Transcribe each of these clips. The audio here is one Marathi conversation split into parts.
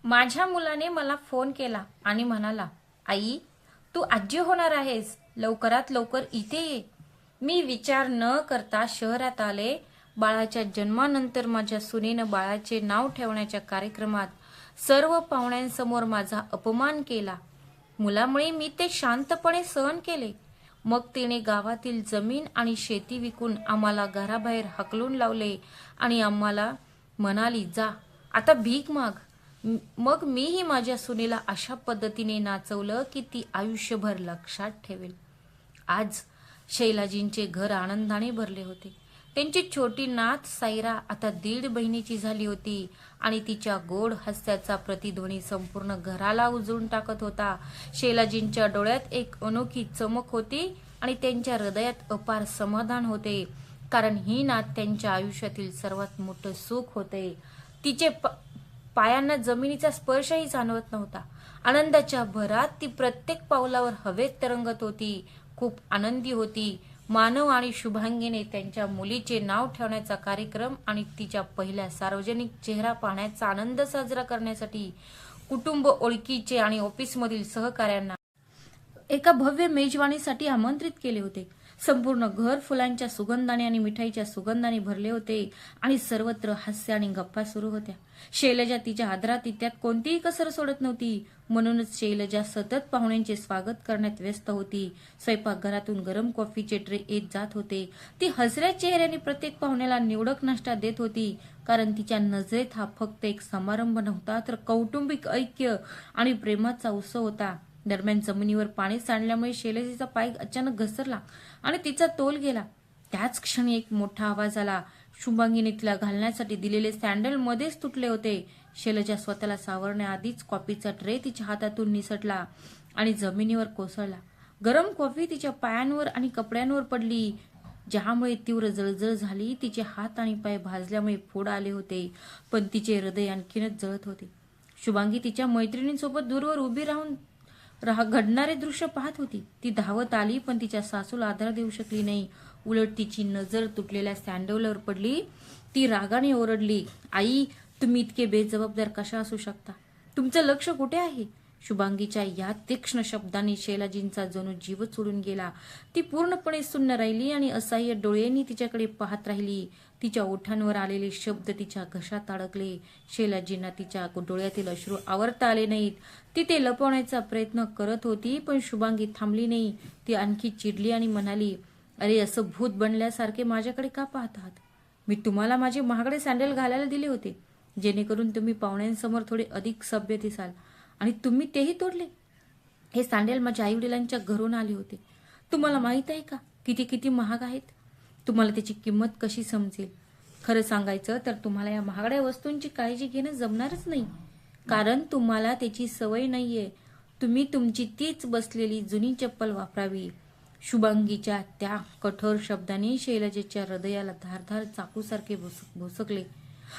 माझ्या मुलाने मला फोन केला आणि म्हणाला, आई तू आजी होणार आहेस, लवकरात लवकर इथे ये. मी विचार न करता शहरात आले. बाळाच्या जन्मानंतर माझ्या सुनेनं बाळाचे नाव ठेवण्याच्या कार्यक्रमात सर्व पाहुण्यांसमोर माझा अपमान केला. मुलामुळे मी ते शांतपणे सहन केले. मग तिने गावातील जमीन आणि शेती विकून आम्हाला घराबाहेर हकलून लावले आणि आम्हाला म्हणाली, जा आता भीक माग. मग मीही माझ्या सुनेला अशा पद्धतीने नाचवलं की ती आयुष्यभर लक्षात ठेवेल. आज शैलाजींचे घर आनंदाने भरले होते. त्यांची छोटी नात सायरा आता 1.5 बहिणीची झाली होती आणि तिच्या गोड हास्याचा प्रतिध्वनी संपूर्ण घराला उजळून टाकत होता. शैलाजींच्या डोळ्यात एक अनोखी चमक होती आणि त्यांच्या हृदयात अपार समाधान होते, कारण ही नात त्यांच्या आयुष्यातील सर्वात मोठं सुख होते. तिचे पायांना जमिनीचा स्पर्शही जाणवत नव्हता. आनंदाच्या भरात ती प्रत्येक पावलावर हवेत तरंगत होती. खूप आनंदी होती. मानव आणि शुभांगीने त्यांच्या मुलीचे नाव ठेवण्याचा कार्यक्रम आणि तिच्या पहिल्या सार्वजनिक चेहरा पाहण्याचा आनंद साजरा करण्यासाठी कुटुंब, ओळखीचे आणि ऑफिसमधील सहकाऱ्यांना एका भव्य मेजवानीसाठी आमंत्रित केले होते. संपूर्ण घर फुलांच्या सुगंधाने आणि मिठाईच्या सुगंधाने भरले होते आणि सर्वत्र हास्य आणि गप्पा सुरू होत्या. शैलजा तिच्या आदरातिथ्यात कोणतीही कसर सोडत नव्हती. म्हणूनच शैलजा सतत पाहुण्यांचे स्वागत करण्यात व्यस्त होती. स्वयंपाकघरातून गरम कॉफीचे ट्रे येत जात होते. ती हसऱ्या चेहऱ्याने प्रत्येक पाहुण्याला निवडक नाश्ता देत होती, कारण तिच्या नजरेत हा फक्त एक समारंभ नव्हता, तर कौटुंबिक ऐक्य आणि प्रेमाचा उत्सव होता. दरम्यान जमिनीवर पाणी सांडल्यामुळे शैलजेचा पाय अचानक घसरला आणि तिचा तोल गेला. त्याच क्षणी एक मोठा आवाज आला. शुभांगीने तिला घालण्यासाठी दिलेले सँडल मध्येच तुटले होते. शैलजा स्वतःला सावरण्याआधीच कॉफीचा ट्रे तिच्या हातातून निसटला आणि जमिनीवर कोसळला. गरम कॉफी तिच्या पायांवर आणि कपड्यांवर पडली, ज्यामुळे तीव्र जळजळ झाली. तिचे हात आणि पाय भाजल्यामुळे फोड आले होते, पण तिचे हृदय आणखीनच जळत होते. शुभांगी तिच्या मैत्रिणींसोबत दूरवर उभी राहून घडणारे दृश्य पाहत होती. ती धावत आली, पण तिच्या सासूला आधार देऊ शकली नाही. उलट तिची नजर तुटलेल्या सँडलवर पडली. ती रागाने ओरडली, आई तुम्ही इतके बेजबाबदार कशा असू शकता? तुमचं लक्ष कुठे आहे? शुभांगीच्या या तीक्ष्ण शब्दांनी शैलाजींचा जणू जीवच उडून गेला. ती पूर्णपणे सुन्न राहिली आणि असहाय्य डोळ्यांनी तिच्याकडे पाहत राहिली. तिच्या ओठांवर आलेले शब्द तिच्या घशात अडकले. शैलाजींना तिच्या डोळ्यातील अश्रू आवरता आले नाहीत. ती ते लपवण्याचा प्रयत्न करत होती, पण शुभांगी थांबली नाही. ती आणखी चिडली आणि म्हणाली, अरे असं भूत बनल्यासारखे माझ्याकडे का पाहत आहात? मी तुम्हाला माझे महागडे सँडल घालायला दिले होते, जेणेकरून तुम्ही पाहुण्यांसमोर थोडे अधिक सभ्य दिसाल, आणि तुम्ही तेही तोडले. हे सँडल माझ्या आईवडिलांच्या घरून आले होते. तुम्हाला माहित आहे का किती किती महाग आहेत? तुम्हाला त्याची किंमत कशी समजेल? खरं सांगायचं तर तुम्हाला या महागड्या वस्तूंची काळजी घेणं जमणारच नाही, कारण तुम्हाला त्याची सवय नाहीये. तुम्ही तुमची तीच बसलेली जुनी चप्पल वापरावी. शुभांगीच्या त्या कठोर शब्दांनी शैलजेच्या हृदयाला धारधार चाकूसारखे भोसकले.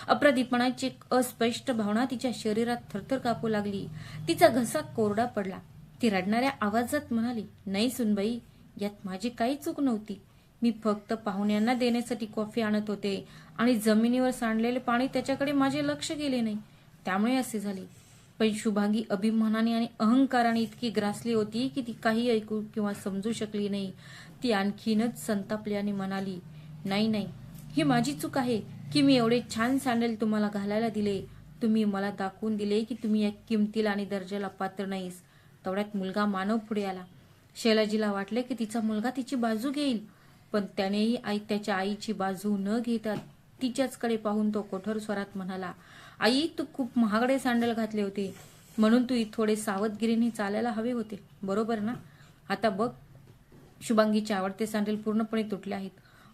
अपराधीपणाची अस्पष्ट भावना तिच्या शरीरात थरथर कापू लागली. तिचा घसा कोरडा पडला. ती रडणाऱ्या आवाजात म्हणाली, नाही सुनबाई, यात माझी काही चूक नव्हती. मी फक्त पाहुण्यांना देण्यासाठी कॉफी आणत होते आणि जमिनीवर सांडलेले पाणी त्याच्याकडे माझे लक्ष गेले नाही, त्यामुळे असे झाले. पण शुभांगी अभिमानाने आणि अहंकाराने इतकी ग्रासली होती की ती काही ऐकू किंवा समजू शकली नाही. ती आणखीनच संतापली आणि म्हणाली, नाही नाही, ही माझी चूक आहे की मी एवढे छान सँडल तुम्हाला घालायला दिले. तुम्ही मला दाखवून दिले की तुम्ही या किमतीला आणि दर्जाला पात्र नाहीस. तेवढ्यात मुलगा मानव पुढे आला. शैलाजीला वाटले की तिचा मुलगा तिची बाजू घेईल, पण त्यानेही त्याच्या आईची बाजू न घेता तिच्याचकडे पाहून तो कठोर स्वरात म्हणाला, आई तू खूप महागडे सँडल घातले होते, म्हणून तू थोडे सावधगिरीने चालायला हवे होते, बरोबर ना? आता बघ, शुभांगीचे आवडते सँडल पूर्णपणे तुटले आहेत.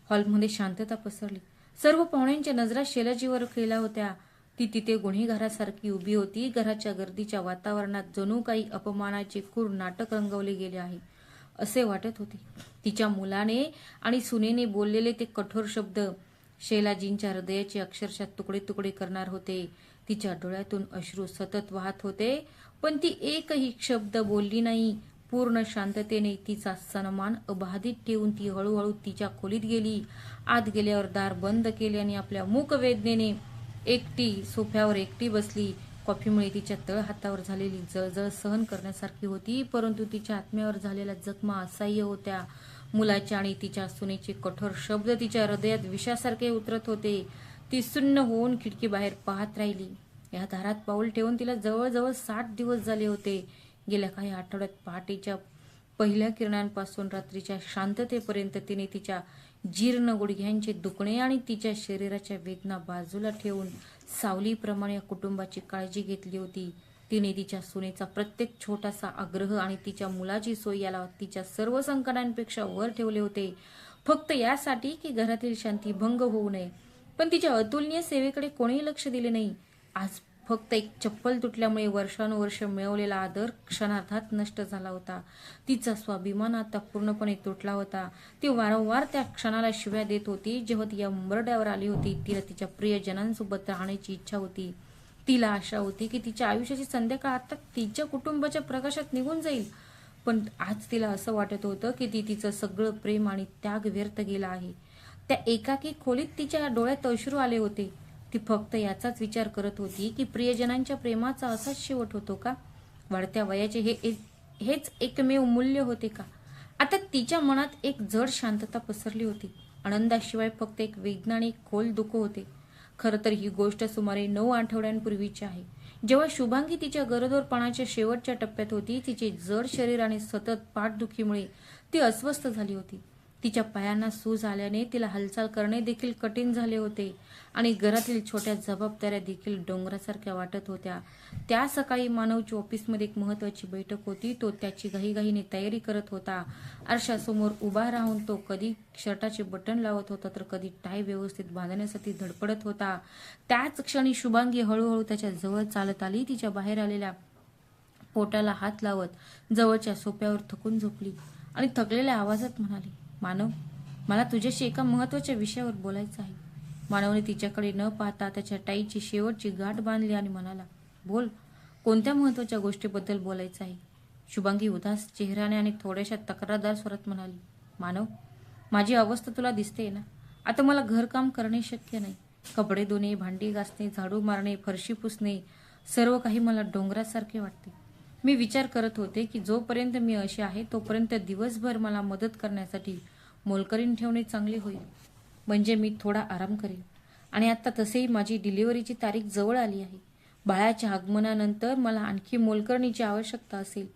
हॉलमध्ये शांतता पसरली. सर्व पाहुण्यांच्या नजरा शैलाजीवर केल्या होत्या. ती तिथे गुन्हेगारासारखी उभी होती. घराच्या गर्दीच्या वातावरणात जणू काही अपमानाचे क्रूर नाटक रंगवले गेले आहे असे वाटत होते. तिच्या मुलाने आणि सुनेने बोललेले ते कठोर शब्द शैलाजींच्या हृदयाचे अक्षरशः तुकडे तुकडे करणार होते. तिच्या डोळ्यातून अश्रू सतत वाहत होते, पण ती एकही शब्द बोलली नाही. पूर्ण शांततेने तिचा सन्मान अबाधित ठेवून ती हळूहळू तिच्या खोलीत गेली. आत गेल्यावर दार बंद केले आणि आपल्या मूक वेदनेने एकटी सोफ्यावर एकटी बसली. कॉफीमुळे तिच्या तळहातावर झालेली जळजळ सहन करण्यासारखी होती, परंतु तिच्या आत्म्यावर झालेल्या जखमा असह्य होत्या. मुलाचे आणि तिच्या सुनेचे कठोर शब्द तिच्या हृदयात विषासारखे उतरत होते. ती सुन्न होऊन खिडकीबाहेर पाहत राहिली. या दारात पाऊल ठेवून तिला जवळजवळ 60 दिवस झाले होते. गेल्या काही आठवड्यात पहाटेच्या पहिल्या किरणांपासून रात्रीच्या शांततेपर्यंत तिने तिच्या जीर्ण गुडघ्यांचे दुखणे आणि तिच्या शरीराच्या वेदना बाजूला ठेवून सावलीप्रमाणे या कुटुंबाची काळजी घेतली होती. तिने तिच्या सुनेचा प्रत्येक छोटासा आग्रह आणि तिच्या मुलाची सोय याला तिच्या सर्व संकटांपेक्षा वर ठेवले होते, फक्त यासाठी की घरातील शांती भंग होऊ नये. पण तिच्या अतुलनीय सेवेकडे कोणीही लक्ष दिले नाही. आज फक्त एक चप्पल तुटल्यामुळे वर्षानुवर्ष मिळवलेला आदर क्षणार्धात नष्ट झाला होता. तिचा स्वाभिमान आता पूर्णपणे तुटला होता. ती वारंवार त्या क्षणाला शिव्या देत होती जेव्हा ती या उंबरड्यावर आली होती. तिला तिच्या प्रियजनांसोबत राहण्याची इच्छा होती. तिला आशा होती की तिच्या आयुष्याची संध्याकाळ आता तिच्या कुटुंबाच्या प्रकाशात निघून जाईल. पण आज तिला असं वाटत होतं की तिचं सगळं प्रेम आणि त्याग व्यर्थ गेला आहे. त्या एकाकी खोलीत तिच्या डोळ्यात अश्रू आले होते. ती फक्त याचाच विचार करत होती की प्रियजनांच्या प्रेमाचा असाच शेवट होतो का? वाढत्या वयाचे हेच एकमेव मूल्य होते का? आता तिच्या मनात एक जड शांतता पसरली होती. आनंदाशिवाय फक्त एक वेदना आणि एक खोल दुःख होते. खरं तर ही गोष्ट सुमारे 9 आठवड्यांपूर्वीची आहे, जेव्हा शुभांगी तिच्या गरोदरपणाच्या शेवटच्या टप्प्यात होती. तिचे जड शरीर आणि सतत पाठदुखीमुळे ती अस्वस्थ झाली होती. तिच्या पायांना सूज आल्याने तिला हालचाल करणे देखील कठीण झाले होते आणि घरातील छोट्या जबाबदाऱ्या देखील डोंगरासारख्या वाटत होत्या. त्या सकाळी मानवची ऑफिसमध्ये एक महत्वाची बैठक होती. तो त्याची घाईघाईने तयारी करत होता. आरशासमोर उभा राहून तो कधी शर्टाचे बटन लावत होता तर कधी टाय व्यवस्थित बांधण्यासाठी धडपडत होता. त्याच क्षणी शुभांगी हळूहळू त्याच्या जवळ चालत आली. तिच्या बाहेर आलेल्या पोटाला हात लावत जवळच्या सोफ्यावर थकून झोपली आणि थकलेल्या आवाजात म्हणाली, मानव, मला तुझ्याशी एका महत्वाच्या विषयावर बोलायचं आहे. मानवने तिच्याकडे न पाहता त्याच्या टाईची शेवटची गाठ बांधली आणि म्हणाला, बोल, कोणत्या महत्वाच्या गोष्टीबद्दल बोलायचं आहे? शुभांगी उदास चेहऱ्याने आणि थोड्याशा तक्रारदार स्वरात म्हणाली, मानव, माझी अवस्था तुला दिसते ना. आता मला घरकाम करणे शक्य नाही. कपडे धुणे, भांडी घासणे, झाडू मारणे, फरशी पुसणे, सर्व काही मला डोंगरासारखे वाटते. मी विचार करत होते की जोपर्यंत मी अशी आहे तोपर्यंत दिवसभर मला मदत करण्यासाठी मोलकरीण ठेवणे चांगले होईल, म्हणजे मी थोडा आराम करेन. आणि आता तसेही माझी डिलिव्हरीची तारीख जवळ आली आहे. बाळाच्या आगमनानंतर मला आणखी मोलकरणीची आवश्यकता असेल.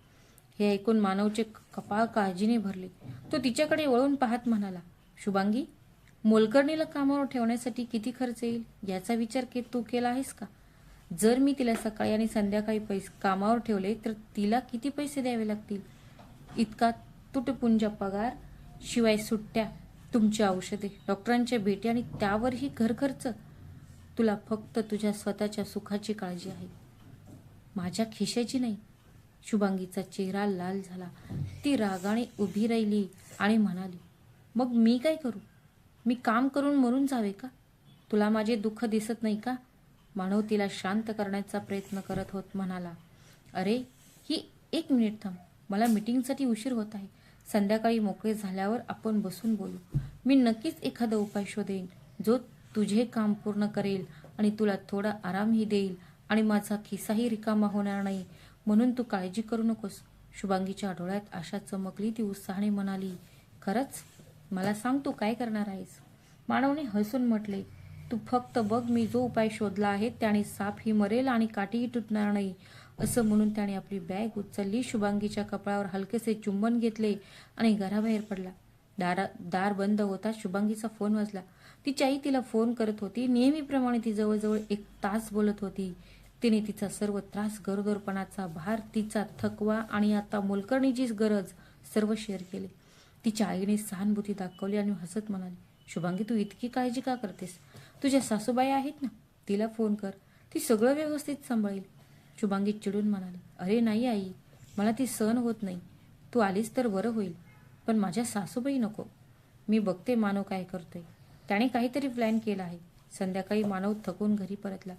हे ऐकून मानवचे कपाळ काळजीने भरले. तो तिच्याकडे वळून पाहत म्हणाला, शुभांगी, मोलकरणीला कामावर ठेवण्यासाठी किती खर्च येईल याचा विचार तू केला आहेस का? जर मी तिला सकाळी आणि संध्याकाळी कामावर ठेवले तर तिला किती पैसे द्यावे लागतील? इतका तुटपुंजा पगार, शिवाय सुट्ट्या, तुमची औषधे, डॉक्टरांच्या भेटी आणि त्यावरही घर खर्च. तुला फक्त तुझ्या स्वतःच्या सुखाची काळजी आहे, माझ्या खिशाची नाही. शुभांगीचा चेहरा लाल झाला. ती रागाने उभी राहिली आणि म्हणाली, मग मी काय करू? मी काम करून मरून जावे का? तुला माझे दुःख दिसत नाही का? मानव तिला शांत करण्याचा प्रयत्न करत होत म्हणाला, अरे ही 1 मिनिट थांब, मला मीटिंगसाठी उशीर होत आहे. संध्याकाळी मोकळे झाल्यावर आपण बसून बोलू. मी नक्कीच एखादा उपाय शोधेन जो तुझे काम पूर्ण करेल आणि तुला थोडा आरामही देईल आणि माझा खिसाही रिकामा होणार नाही, म्हणून तू काळजी करू नकोस. शुभांगीच्या डोळ्यात आशा चमकली. ती उत्साहाने म्हणाली, खरंच? मला सांग, तू काय करणार आहेस? मानवने हसून म्हटले, तू फक्त बघ, मी जो उपाय शोधला आहे त्याने सापही मरेल आणि काठीही तुटणार नाही. असं म्हणून त्याने आपली बॅग उचलली, शुभांगीच्या कपाळावर हलकेसे चुंबन घेतले आणि घराबाहेर पडला. दार बंद होता. शुभांगीचा फोन वाजला. तिची आई तिला फोन करत होती. नेहमीप्रमाणे ती जवळजवळ 1 तास बोलत होती. तिने तिचा सर्व त्रास, गरोदरपणाचा भार, तिचा थकवा आणि आता मोलकरणीचीच गरज सर्व शेअर केले. तिच्या आईने सहानुभूती दाखवली आणि हसत म्हणाली, शुभांगी, तू इतकी काळजी का करतेस? तुझ्या सासूबाई आहेत ना, तिला फोन कर, ती सगळं व्यवस्थित सांभाळेल. शुभांगी चिडून म्हणाली, अरे नाही आई, मला ती सहन होत नाही. तू आलीस तर बरं होईल, पण माझ्या सासूबाई नको. मी बघते मानव काय करतोय. त्याने काहीतरी प्लॅन केला आहे. संध्याकाळी मानव थकून घरी परतला.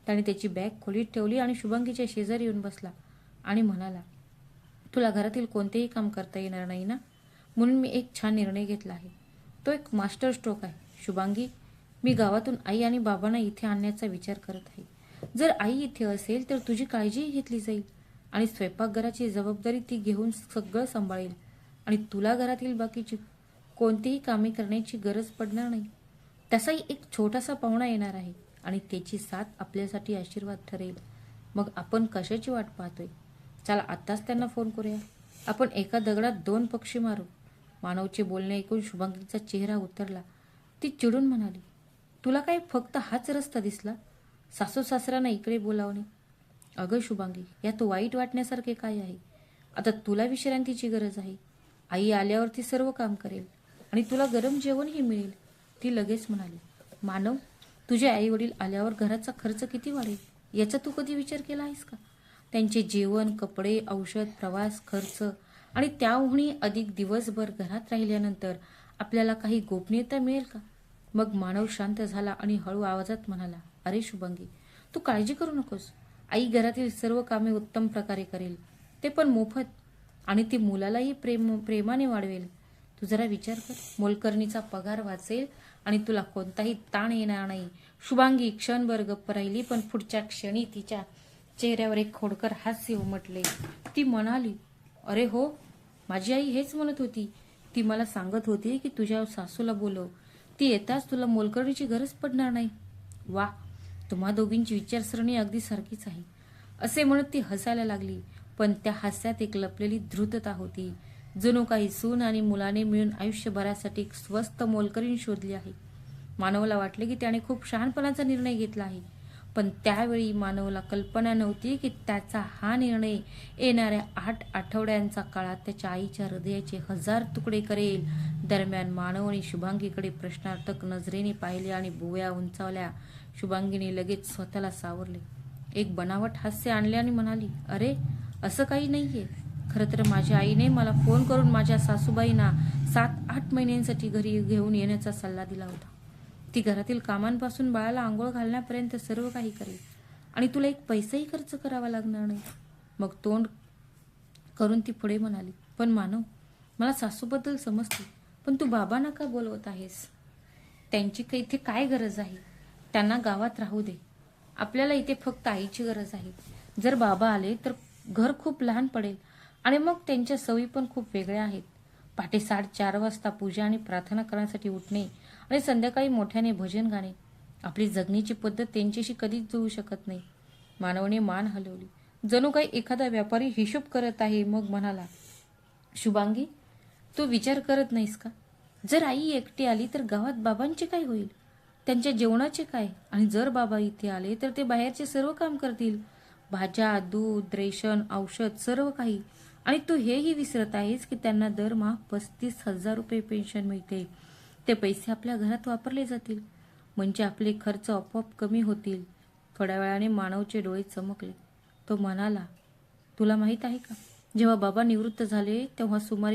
त्याने त्याची बॅग खोलीत ठेवली आणि शुभांगीच्या शेजारी येऊन बसला आणि म्हणाला, तुला घरातील कोणतेही काम करता येणार नाही ना, म्हणून मी एक छान निर्णय घेतला आहे. तो एक मास्टर स्ट्रोक आहे. शुभांगी, मी गावातून आई आणि बाबांना इथे आणण्याचा विचार करत आहे. जर आई इथे असेल तर तुझी काळजीही घेतली जाईल आणि स्वयंपाकघराची जबाबदारी ती घेऊन सगळं सांभाळेल आणि तुला घरातील बाकीची कोणतीही कामे करण्याची गरज पडणार नाही. तसाही एक छोटासा पाहुणा येणार आहे आणि त्याची साथ आपल्यासाठी आशीर्वाद ठरेल. मग आपण कशाची वाट पाहतोय? चला आत्ताच त्यांना फोन करूया. आपण एका दगडात दोन पक्षी मारू. मानवचे बोलणे ऐकून शुभांगीचा चेहरा उतरला. ती चिडून म्हणाली, तुला काय फक्त हाच रस्ता दिसला? सासू सासऱ्यांना इकडे बोलावणे. अगं शुभांगी, यात वाईट वाटण्यासारखे काय आहे? आता तुला विश्रांतीची गरज आहे. आई आल्यावर ती सर्व काम करेल आणि तुला गरम जेवणही मिळेल. ती लगेच म्हणाली, मानव, तुझे आई वडील आल्यावर घराचा खर्च किती वाढेल याचा तू कधी विचार केला आहेस का? त्यांचे जेवण, कपडे, औषध, प्रवास खर्च आणि त्याहूनही अधिक दिवसभर घरात राहिल्यानंतर आपल्याला काही गोपनीयता मिळेल का? मग मानव शांत झाला आणि हळू आवाजात म्हणाला, अरे शुभांगी, तू काळजी करू नकोस. आई घरातील सर्व कामे उत्तम प्रकारे करेल, ते पण मोफत, आणि ती मुलालाही प्रेमाने वाढवेल. तू जरा विचार कर, मोलकरणीचा पगार वाचेल आणि तुला कोणताही ताण येणार नाही. शुभांगी क्षणभर गप्प राहिली, पण पुढच्या क्षणी तिच्या चेहऱ्यावर एक खोडकर हास्य उमटले. ती म्हणाली, अरे हो, माझी आई हेच म्हणत होती. ती मला सांगत होती की तुझ्या सासूला बोलव, ती येताच तुला मोलकरणीची गरज पडणार नाही. वा, तुम्हा दोघींची विचारसरणी अगदी सारखीच आहे, असे म्हणत ती हसायला लागली. पण त्या हास्यात एक लपलेली धृतता होती. जणू काही सून आणि मुलाने मिळून आयुष्यभरासाठी एक स्वस्त मोलकरीण शोधली आहे. मानवला वाटले की त्याने खूप शहाणपणाचा निर्णय घेतला आहे. पण त्यावेळी मानवला कल्पना नव्हती की त्याचा हा निर्णय येणाऱ्या 8 आठवड्यांचा काळात त्याच्या आईच्या हृदयाचे 1000 तुकडे करेल. दरम्यान मानवने शुभांगीकडे प्रश्नार्थक नजरेने पाहिले आणि भुवया उंचावल्या. शुभांगीने लगेच स्वतःला सावरले, एक बनावट हास्य आणले आणि म्हणाली, अरे असं काही नाहीये. खरं तर माझ्या आईने मला फोन करून माझ्या सासूबाईंना 7-8 महिन्यांसाठी घरी घेऊन येण्याचा सल्ला दिला होता. ती घरातील कामांपासून बाळाला आंघोळ घालण्यापर्यंत सर्व काही करेल आणि तुला एक पैसाही खर्च करावा लागणार नाही. मग तोंड करून ती पुढे म्हणाली, पण मानव, मला सासूबद्दल समजते, पण तू बाबांना का बोलवत आहेस? त्यांची इथे काय गरज आहे? त्यांना गावात राहू दे. आपल्याला इथे फक्त आईची गरज आहे. जर बाबा आले तर घर खूप लहान पडेल आणि मग त्यांच्या सवयी पण खूप वेगळ्या आहेत. पहाटे 4:30 वाजता पूजा आणि प्रार्थना करण्यासाठी उठणे आणि संध्याकाळी मोठ्याने भजन गाणे. आपली जगण्याची पद्धत त्यांच्याशी कधीच जुळू शकत नाही. मानवने मान हलवली, जणू काही एखादा व्यापारी हिशोब करत आहे. मग म्हणाला, शुभांगी, तू विचार करत नाहीस का? जर आई एकटी आली तर गावात बाबांचे काय होईल? त्यांच्या जेवणाचे काय? आणि जर बाबा इथे आले तर ते बाहेरचे सर्व काम करतील, भाज्या, दूध, रेशन, औषध, सर्व काही. आणि तू हेही विसरत आहेस की त्यांना दरमहा 35,000 रुपये पेन्शन मिळते. ते पैसे आपल्या घरात वापरले जातील, म्हणजे आपले खर्च आपोआप कमी होतील. थोड्या वेळाने मानवचे डोळे चमकले. तो म्हणाला, तुला माहित आहे का, जेव्हा बाबा निवृत्त झाले तेव्हा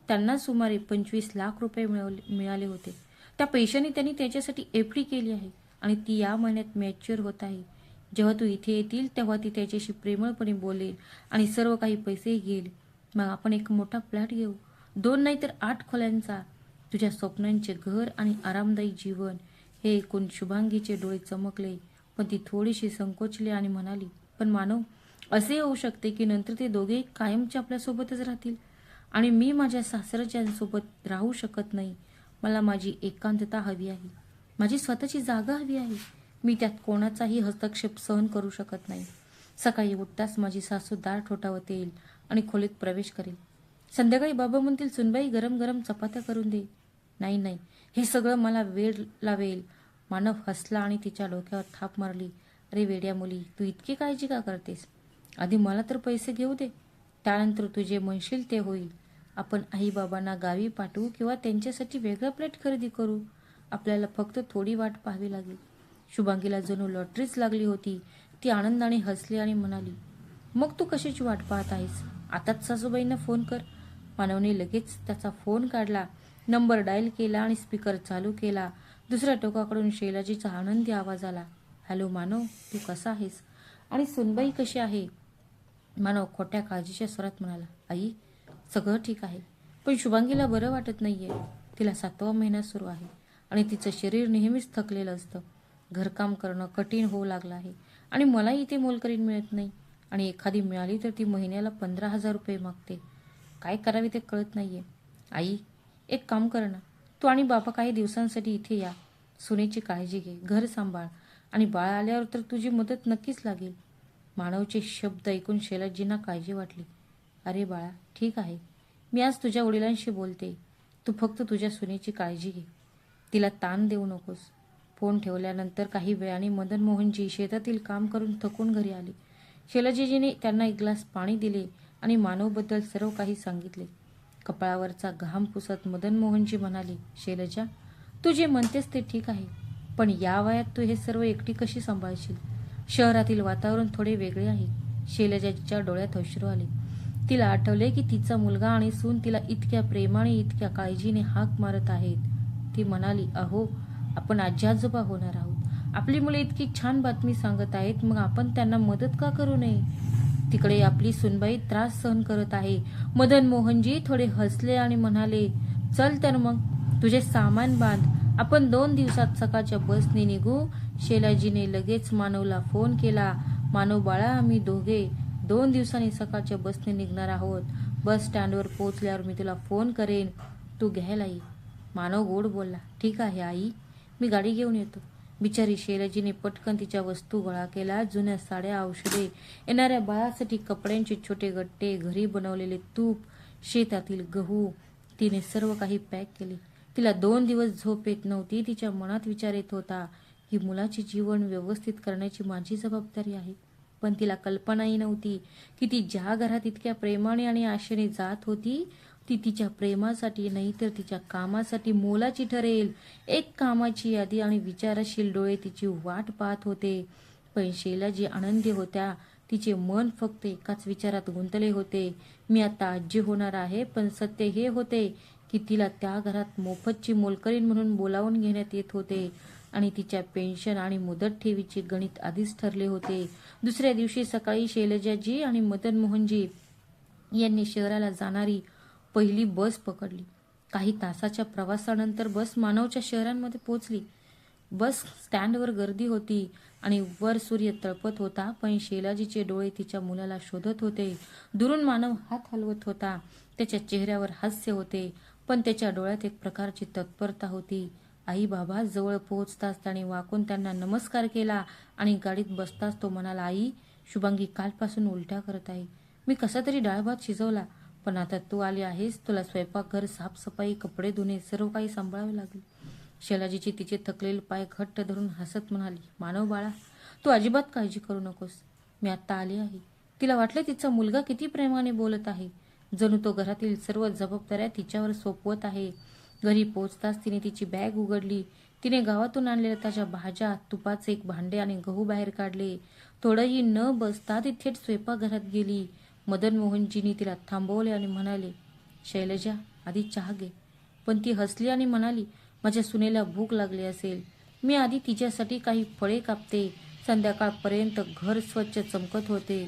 त्यांना सुमारे 25 लाख रुपये मिळाले होते. त्या पैशाने त्यांनी त्याच्यासाठी एफडी केली आहे आणि ती या महिन्यात मॅच्युअर होत आहे. जेव्हा तू इथे येतील तेव्हा ती त्याच्याशी प्रेमळपणे बोलेल आणि सर्व काही पैसेही घेईल. मग आपण एक मोठा फ्लॅट घेऊ, 2 नाही तर 8 खोल्यांचा, तुझ्या स्वप्नांचे घर आणि आरामदायी जीवन. हे ऐकून शुभांगीचे डोळे चमकले, पण ती थोडीशी संकोचली आणि म्हणाली, पण मानव, असे होऊ शकते की नंतर ते दोघे कायमचे आपल्यासोबतच राहतील आणि मी माझ्या सासरच्यांसोबत राहू शकत नाही. मला माझी एकांतता हवी आहे, माझी स्वतःची जागा हवी आहे. मी त्यात कोणाचाही हस्तक्षेप सहन करू शकत नाही. सकाळी उठताच माझी सासू दार ठोठावत येईल आणि खोलीत प्रवेश करेल. संध्याकाळी बाबा म्हणतील, सुनबाई गरम गरम चपात्या करून दे. नाही नाही, हे सगळं मला वेळ लावेल. मानव हसला आणि तिच्या डोक्यावर थाप मारली. अरे वेड्या मुली, तू इतकी काळजी का करतेस? आधी मला तर पैसे घेऊ दे, त्यानंतर तू जे म्हणशील ते होईल. आपण आई बाबांना गावी पाठवू किंवा त्यांच्यासाठी वेगळा प्लेट खरेदी करू. आपल्याला फक्त थोडी वाट पाहावी लागेल. शुभांगीला जणू लॉटरीच लागली होती. ती आनंदाने हसली आणि म्हणाली, मग तू कशाची वाट पाहत आहेस? आताच सासूबाईंना फोन कर. मानवने लगेच त्याचा फोन काढला, नंबर डायल केला आणि स्पीकर चालू केला. दुसऱ्या टोकाकडून शैलाजीचा आनंदी आवाज आला, हॅलो मानव, तू कसा आहेस? आणि सुनबाई कशी आहे? मानव खोट्या काळजीच्या स्वरात म्हणाला, आई, सगळं ठीक आहे, पण शुभांगीला बरं वाटत नाहीये. तिला 7वा महिना सुरू आहे आणि तिचं शरीर नेहमीच थकलेलं असतं. घरकाम करणं कठीण होऊ लागलं आहे आणि मला इथे मोलकरीण मिळत नाही, आणि एखादी मिळाली तर ती महिन्याला 15,000 रुपये मागते. काय करावे ते कळत नाहीये. आई, एक काम कर ना, तू आणि बाबा काही दिवसांसाठी इथे या. सुनेची काळजी घे, घर सांभाळ, आणि बाळ आल्यावर तर तुझी मदत नक्कीच लागेल. मानवचे शब्द ऐकून शैलजींना काळजी वाटली. अरे बाळा, ठीक आहे, मी आज तुझ्या वडिलांशी बोलते. तू फक्त तुझ्या सुनेची काळजी घे, तिला ताण देऊ नकोस. फोन ठेवल्यानंतर काही वेळाने मदन मोहनजी शेतातील काम करून थकून घरी आले. शैलजीजीने त्यांना एक ग्लास पाणी दिले आणि मानवबद्दल सर्व काही सांगितले. कपाळावरचा घाम पुसत मदन मोहनजी म्हणाले, शैलजा, तू जे म्हणतेस ते ठीक आहे, पण या वयात तू हे सर्व एकटी कशी सांभाळशील? शहरातील वातावरण थोडे वेगळे आहे. शैलजाच्या डोळ्यात अश्रू आले. तिला आठवले की तिचा मुलगा आणि सून तिला इतक्या प्रेमाने, इतक्या काळजीने हाक मारत आहेत. ती म्हणाली, अहो, आपण आजी आजोबा होणार आहोत. आपली मुले इतकी छान बातमी सांगत आहेत, मग आपण त्यांना मदत का करू नये? तिकडे आपली सुनबाई त्रास सहन करत आहे. मदन मोहनजी थोडे हसले आणि म्हणाले, चल तर मग, तुझे सामान बांध, आपण 2 दिवसात सकाळच्या बसने निघू. शैलाजीने लगेच मानवला फोन केला. मानव बाळा, आम्ही दोघे 2 दिवसांनी सकाळच्या बसने निघणार आहोत. बस स्टँडवर पोहोचल्यावर मी तुला फोन करेन, तू घ्यायला ये. मानव गोड बोलला, ठीक आहे आई, मी गाडी घेऊन येतो. बिचारी शैलजीने पटकन तिच्या वस्तू गोळा केला. जुन्या साड्या, औषधे, येणाऱ्या बाळासाठी कपड्यांचे छोटे गट्टे, घरी बनवलेले तूप, शेतातील गहू, तिने सर्व काही पॅक केले. तिला 2 दिवस झोप येत नव्हती. तिच्या मनात विचार येत होता की मुलाचे जीवन व्यवस्थित करण्याची माझी जबाबदारी आहे. पण तिला कल्पनाही नव्हती की ती ज्या घरात इतक्या प्रेमाने आणि आशेने जात होती, ती तिच्या प्रेमासाठी नाही तर तिच्या कामासाठी मोलाची ठरेल. एक कामाची यादी आणि विचारशील डोळे तिची वाट पाहत होते. पण शैलाजी आनंदी होत्या. तिचे मन फक्त एकाच विचारात गुंतले होते, मी आता आजी होणार आहे. पण सत्य हे होते की तिला त्या घरात मोफतची मोलकरीण म्हणून बोलावून घेण्यात येत होते, आणि तिच्या पेन्शन आणि मुदत ठेवीचे गणित आधीच ठरले होते. दुसऱ्या दिवशी सकाळी शैलजाजी आणि मदन मोहनजी यांनी शहराला जाणारी पहिली बस पकडली. काही तासाच्या प्रवासानंतर बस मानवच्या शहरांमध्ये पोहोचली. बस स्टँडवर गर्दी होती आणि वर सूर्य तळपत होता. पण शैलाजीचे डोळे तिच्या मुलाला शोधत होते. दुरून मानव हात हलवत होता. त्याच्या चेहऱ्यावर हास्य होते, पण त्याच्या डोळ्यात एक प्रकारची तत्परता होती. आई बाबा जवळ पोहोचताच त्याने वाकून त्यांना नमस्कार केला आणि गाडीत बसताच तो म्हणाला, आई, शुभांगी कालपासून उलट्या करत आहे. मी कसा तरी डाळ भात शिजवला, पण आता तू आली आहेस, तुला स्वयंपाकघर, साफसफाई, कपडे धुणे सर्व काही सांभाळावे लागेल. शैलाजीची तिचे थकलेले पाय घट्ट धरून हसत म्हणाली, मानव बाळा, तू अजिबात काळजी करू नकोस, मी आता आली आहे. तिला वाटले तिचा मुलगा किती प्रेमाने बोलत आहे, जणू तो घरातील सर्व जबाबदाऱ्या तिच्यावर सोपवत आहे. घरी पोहोचताच तिने तिची बॅग उघडली. तिने गावातून आणलेल्या ताज्या भाज्या, तुपाचे एक भांडे आणि गहू बाहेर काढले. थोडंही न बसता ती थेट स्वयंपाकघरात गेली. मदन मोहनजींनी तिला थांबवले आणि म्हणाले, शैलजा, आधी चहा घे. पण ती हसली आणि म्हणाली, माझ्या सुनेला भूक लागली असेल, मी आधी तिच्यासाठी काही फळे कापते. संध्याकाळपर्यंत घर स्वच्छ चमकत होते.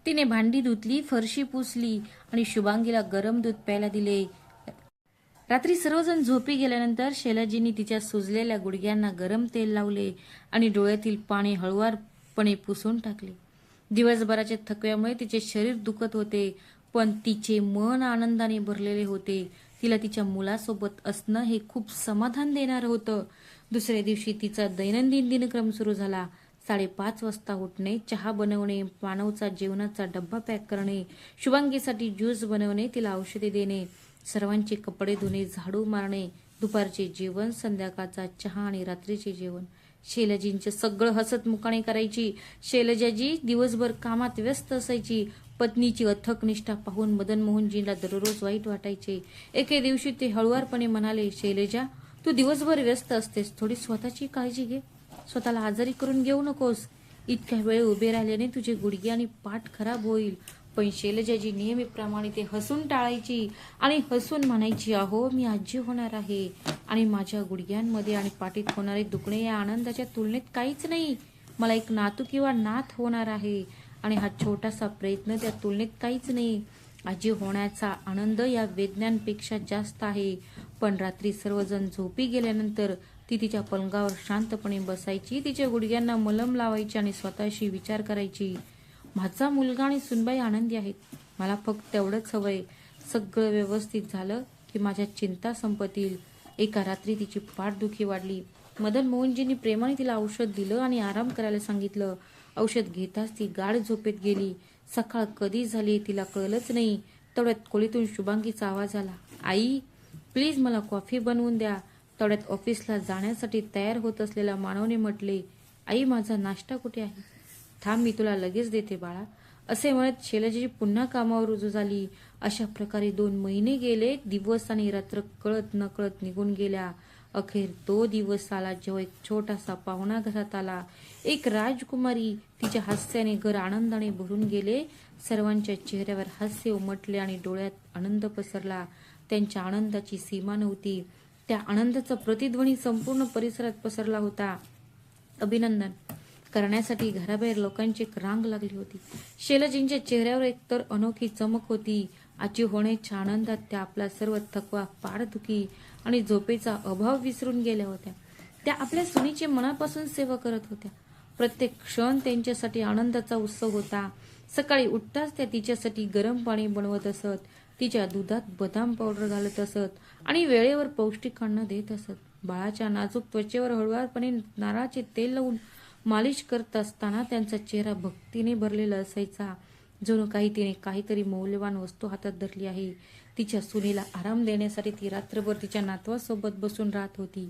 तिने भांडी धुतली, फरशी पुसली आणि शुभांगीला गरम दूध प्यायला दिले. रात्री सर्वजण झोपी गेल्यानंतर शैलाजींनी तिच्या सुजलेल्या गुडघ्यांना गरम तेल लावले आणि डोळ्यातील पाणी हळुवारपणे पुसून टाकले. दिवसभराच्या थकव्यामुळे तिचे शरीर दुखत होते, पण तिचे मन आनंदाने भरलेले होते. तिला तिच्या मुलासोबत असणं हे खूप समाधान देणार होतं. दुसऱ्या दिवशी तिचा दैनंदिन दिनक्रम सुरू झाला. 5:30 वाजता उठणे, चहा बनवणे, मानवचा जेवणाचा डब्बा पॅक करणे, शुभांगीसाठी ज्यूस बनवणे, तिला औषधे देणे, सर्वांचे कपडे धुणे, झाडू मारणे, दुपारचे जेवण, संध्याकाळचा चहा आणि रात्रीचे जेवण. शैलजींचे सगळं हसत मुखाने करायची. शैलजाजी दिवसभर कामात व्यस्त असायची. पत्नीची अथक निष्ठा पाहून मदन मोहनजींना दररोज वाईट वाटायचे. एके दिवशी ते हळुवारपणे म्हणाले, शैलजा, तू दिवसभर व्यस्त असतेस, थोडी स्वतःची काळजी घे, स्वतःला आजारी करून घेऊ नकोस. इतक्या वेळ उभे राहिल्याने तुझे गुडघे आणि पाठ खराब होईल. पण शैलजाजी नेहमीप्रमाणे ते हसून टाळायची आणि हसून म्हणायची, अहो, मी आजी होणार आहे आणि माझ्या गुडघ्यांमध्ये आणि पाठीत होणारे दुखणे या आनंदाच्या तुलनेत काहीच नाही. मला एक नातू किंवा नात होणार आहे आणि हा छोटासा प्रयत्न त्या तुलनेत काहीच नाही. आजी होण्याचा आनंद या वेदनांपेक्षा जास्त आहे. पण रात्री सर्वजण झोपी गेल्यानंतर ती तिच्या पलंगावर शांतपणे बसायची, तिच्या गुडघ्यांना मलम लावायची आणि स्वतःशी विचार करायची, माझा मुलगा आणि सुनबाई आनंदी आहेत. मला फक्त तेवढंच हवंय, सगळं व्यवस्थित झालं की माझ्या चिंता संपतील. एका रात्री तिची पाठदुखी वाढली. मदन मोहनजींनी प्रेमाने तिला औषध दिलं आणि आराम करायला सांगितलं. औषध घेताच ती गाढ झोपेत गेली. सकाळ कधी झाली तिला कळलंच नाही. तेवढ्यात खोलीतून शुभांगीचा आवाज आला, आई प्लीज मला कॉफी बनवून द्या. तेवढ्यात ऑफिसला जाण्यासाठी तयार होत असलेल्या मानवने म्हटले, आई माझा नाश्ता कुठे आहे? थांब मी तुला लगेच देते बाळा. असे म्हणत शैलजाजी पुन्हा कामावर रुजू झाली. अशा प्रकारे 2 महिने गेले. दिवस आणि रात्र कळत नकळत निघून गेल्या. अखेर तो दिवस आला जेव्हा एक छोटासा पाहुणा घरात आला. एक राजकुमारी. तिच्या हास्याने घर आनंदाने भरून गेले. सर्वांच्या चेहऱ्यावर हास्य उमटले आणि डोळ्यात आनंद पसरला. त्यांच्या आनंदाची सीमा नव्हती. त्या आनंदाचा प्रतिध्वनी संपूर्ण परिसरात पसरला होता. अभिनंदन करण्यासाठी घराबाहेर लोकांची एक रांग लागली होती. शैलजांच्या चेहऱ्यावर एकतर अनोखी चमक होती. आजी होण्याच्या आनंदात त्या आपला सर्व थकवा, पाठदुखी आणि झोपेचा अभाव विसरून गेल्या होत्या. त्या आपल्या सुनेची मनापासून सेवा करत होत्या. प्रत्येक क्षण त्यांच्यासाठी आनंदाचा उत्सव होता. सकाळी उठताच त्या तिच्यासाठी गरम पाणी बनवत असत, तिच्या दुधात बदाम पावडर घालत असत आणि वेळेवर पौष्टिक अन्न देत असत. बाळाच्या नाजूक त्वचेवर हळुवारपणे नारळाचे तेल लावून मालिश करत असताना त्यांचा चेहरा भक्तीने भरलेला असायचा. जणू काही तिने काहीतरी मौल्यवान वस्तू हातात धरली आहे. तिच्या सुनेला आराम देण्यासाठी ती रात्रभर तिच्या नातवासोबत बसून राहत होती.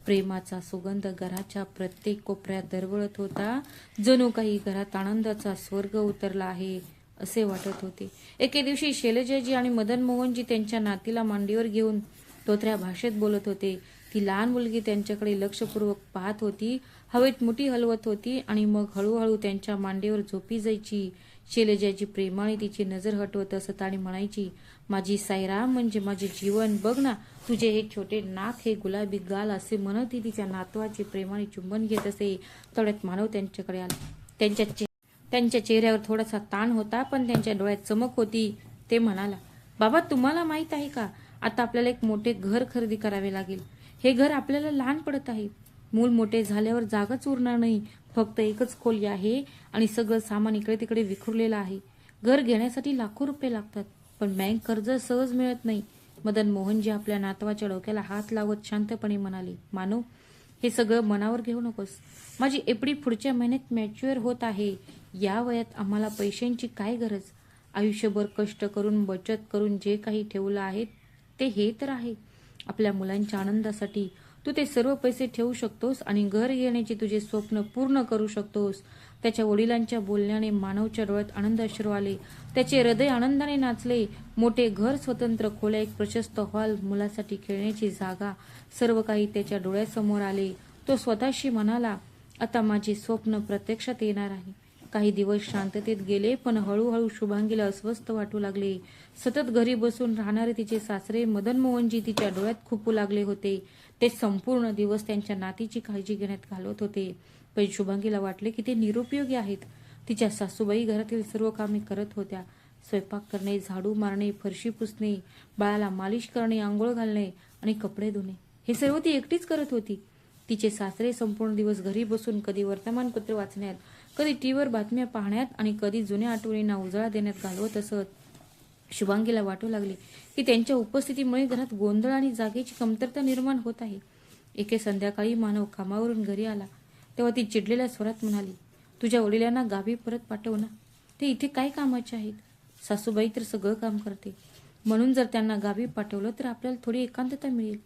प्रेमाचा सुगंध घराच्या प्रत्येक कोपऱ्यात दरवळत होता. जणू काही घरात आनंदाचा स्वर्ग उतरला आहे असे वाटत होते. एके दिवशी शैलजाजी आणि मदन मोहनजी त्यांच्या नातीला मांडीवर घेऊन तोतऱ्या भाषेत बोलत होते. ती लहान मुलगी त्यांच्याकडे लक्षपूर्वक पाहत होती, हवेत मुठी हलवत होती आणि मग हळूहळू त्यांच्या मांडीवर झोपी जायची. शैलजाजी प्रेमाने तिची नजर हटवत असत आणि म्हणायची, माझी साईराम म्हणजे माझे जीवन, बघ ना तुझे हे छोटे नाक, हे गुलाबी गाल, असे म्हणत ती तिच्या नातवाचे प्रेमाने चुंबन घेत असे. तेवढ्यात मानव त्यांच्याकडे आला. त्यांच्या चेहऱ्यावर थोडासा ताण होता, पण त्यांच्या डोळ्यात चमक होती. ते म्हणाला, बाबा तुम्हाला माहित आहे का, आता आपल्याला एक मोठे घर खरेदी करावे लागेल. हे घर आपल्याला लहान पडत आहे. मूल मोठे झाल्यावर जागाच उरणार नाही. फक्त एकच खोली आहे आणि सगळं सामान इकडे तिकडे विखुरलेलं आहे. घर घेण्यासाठी लाखो रुपये लागतात, पण बँक कर्ज सहज मिळत नाही. मदन मोहनजी आपल्या नातवाच्या डोक्याला हात लावत शांतपणे म्हणाले, मानव हे सगळं मनावर घेऊ नकोस. माझी एफडी पुढच्या महिन्यात मॅच्युअर होत आहे. या वयात आम्हाला पैशांची काय गरज? आयुष्यभर कष्ट करून बचत करून जे काही ठेवलं आहे ते हे तर आहे. आपल्या मुलांच्या आनंदासाठी तू ते सर्व पैसे ठेवू शकतोस आणि घर घेण्याचे तुझे स्वप्न पूर्ण करू शकतोस. त्याच्या वडिलांच्या बोलण्याने मानवच्या डोळ्यात आनंद अश्रू आले. त्याचे हृदय आनंदाने नाचले. मोठे घर, स्वतंत्र खोल्या, एक प्रशस्त हॉल, मुलासाठी खेळण्याची जागा, सर्व काही त्याच्या डोळ्यासमोर आले. तो स्वतःशी म्हणाला, आता माझे स्वप्न प्रत्यक्षात येणार आहे. काही दिवस शांततेत गेले, पण हळूहळू शुभांगीला अस्वस्थ वाटू लागले. सतत घरी बसून राहणारे तिचे सासरे मदन मोहनजी तिच्या डोळ्यात खुपू लागले होते. ते संपूर्ण दिवस त्यांच्या नातीची काळजी घेण्यात घालवत होते, पण शुभांगीला वाटले की ते निरुपयोगी आहेत. तिच्या सासूबाई घरातील सर्व कामे करत होत्या. स्वयंपाक करणे, झाडू मारणे, फरशी पुसणे, बाळाला मालिश करणे, आंघोळ घालणे आणि कपडे धुणे, हे सर्व ती एकटीच करत होती. तिचे सासरे संपूर्ण दिवस घरी बसून कधी वर्तमानपत्र वाचण्यात, कधी टीव्हीवर बातम्या पाहण्यात आणि कधी जुन्या आठवणींना उजाळा देण्यात घालवत असत. शुभांगीला वाटू लागले की त्यांच्या उपस्थितीमुळे घरात गोंधळ आणि जागेची कमतरता निर्माण होत आहे. एके संध्याकाळी मानव कामावरून घरी आला तेव्हा ती चिडलेल्या स्वरात म्हणाली, तुझ्या वडिलांना गावी परत पाठव ना, ते इथे काय कामाचे आहेत? सासूबाई तर सगळं काम करते, म्हणून जर त्यांना गावी पाठवलं तर आपल्याला थोडी एकांतता मिळेल.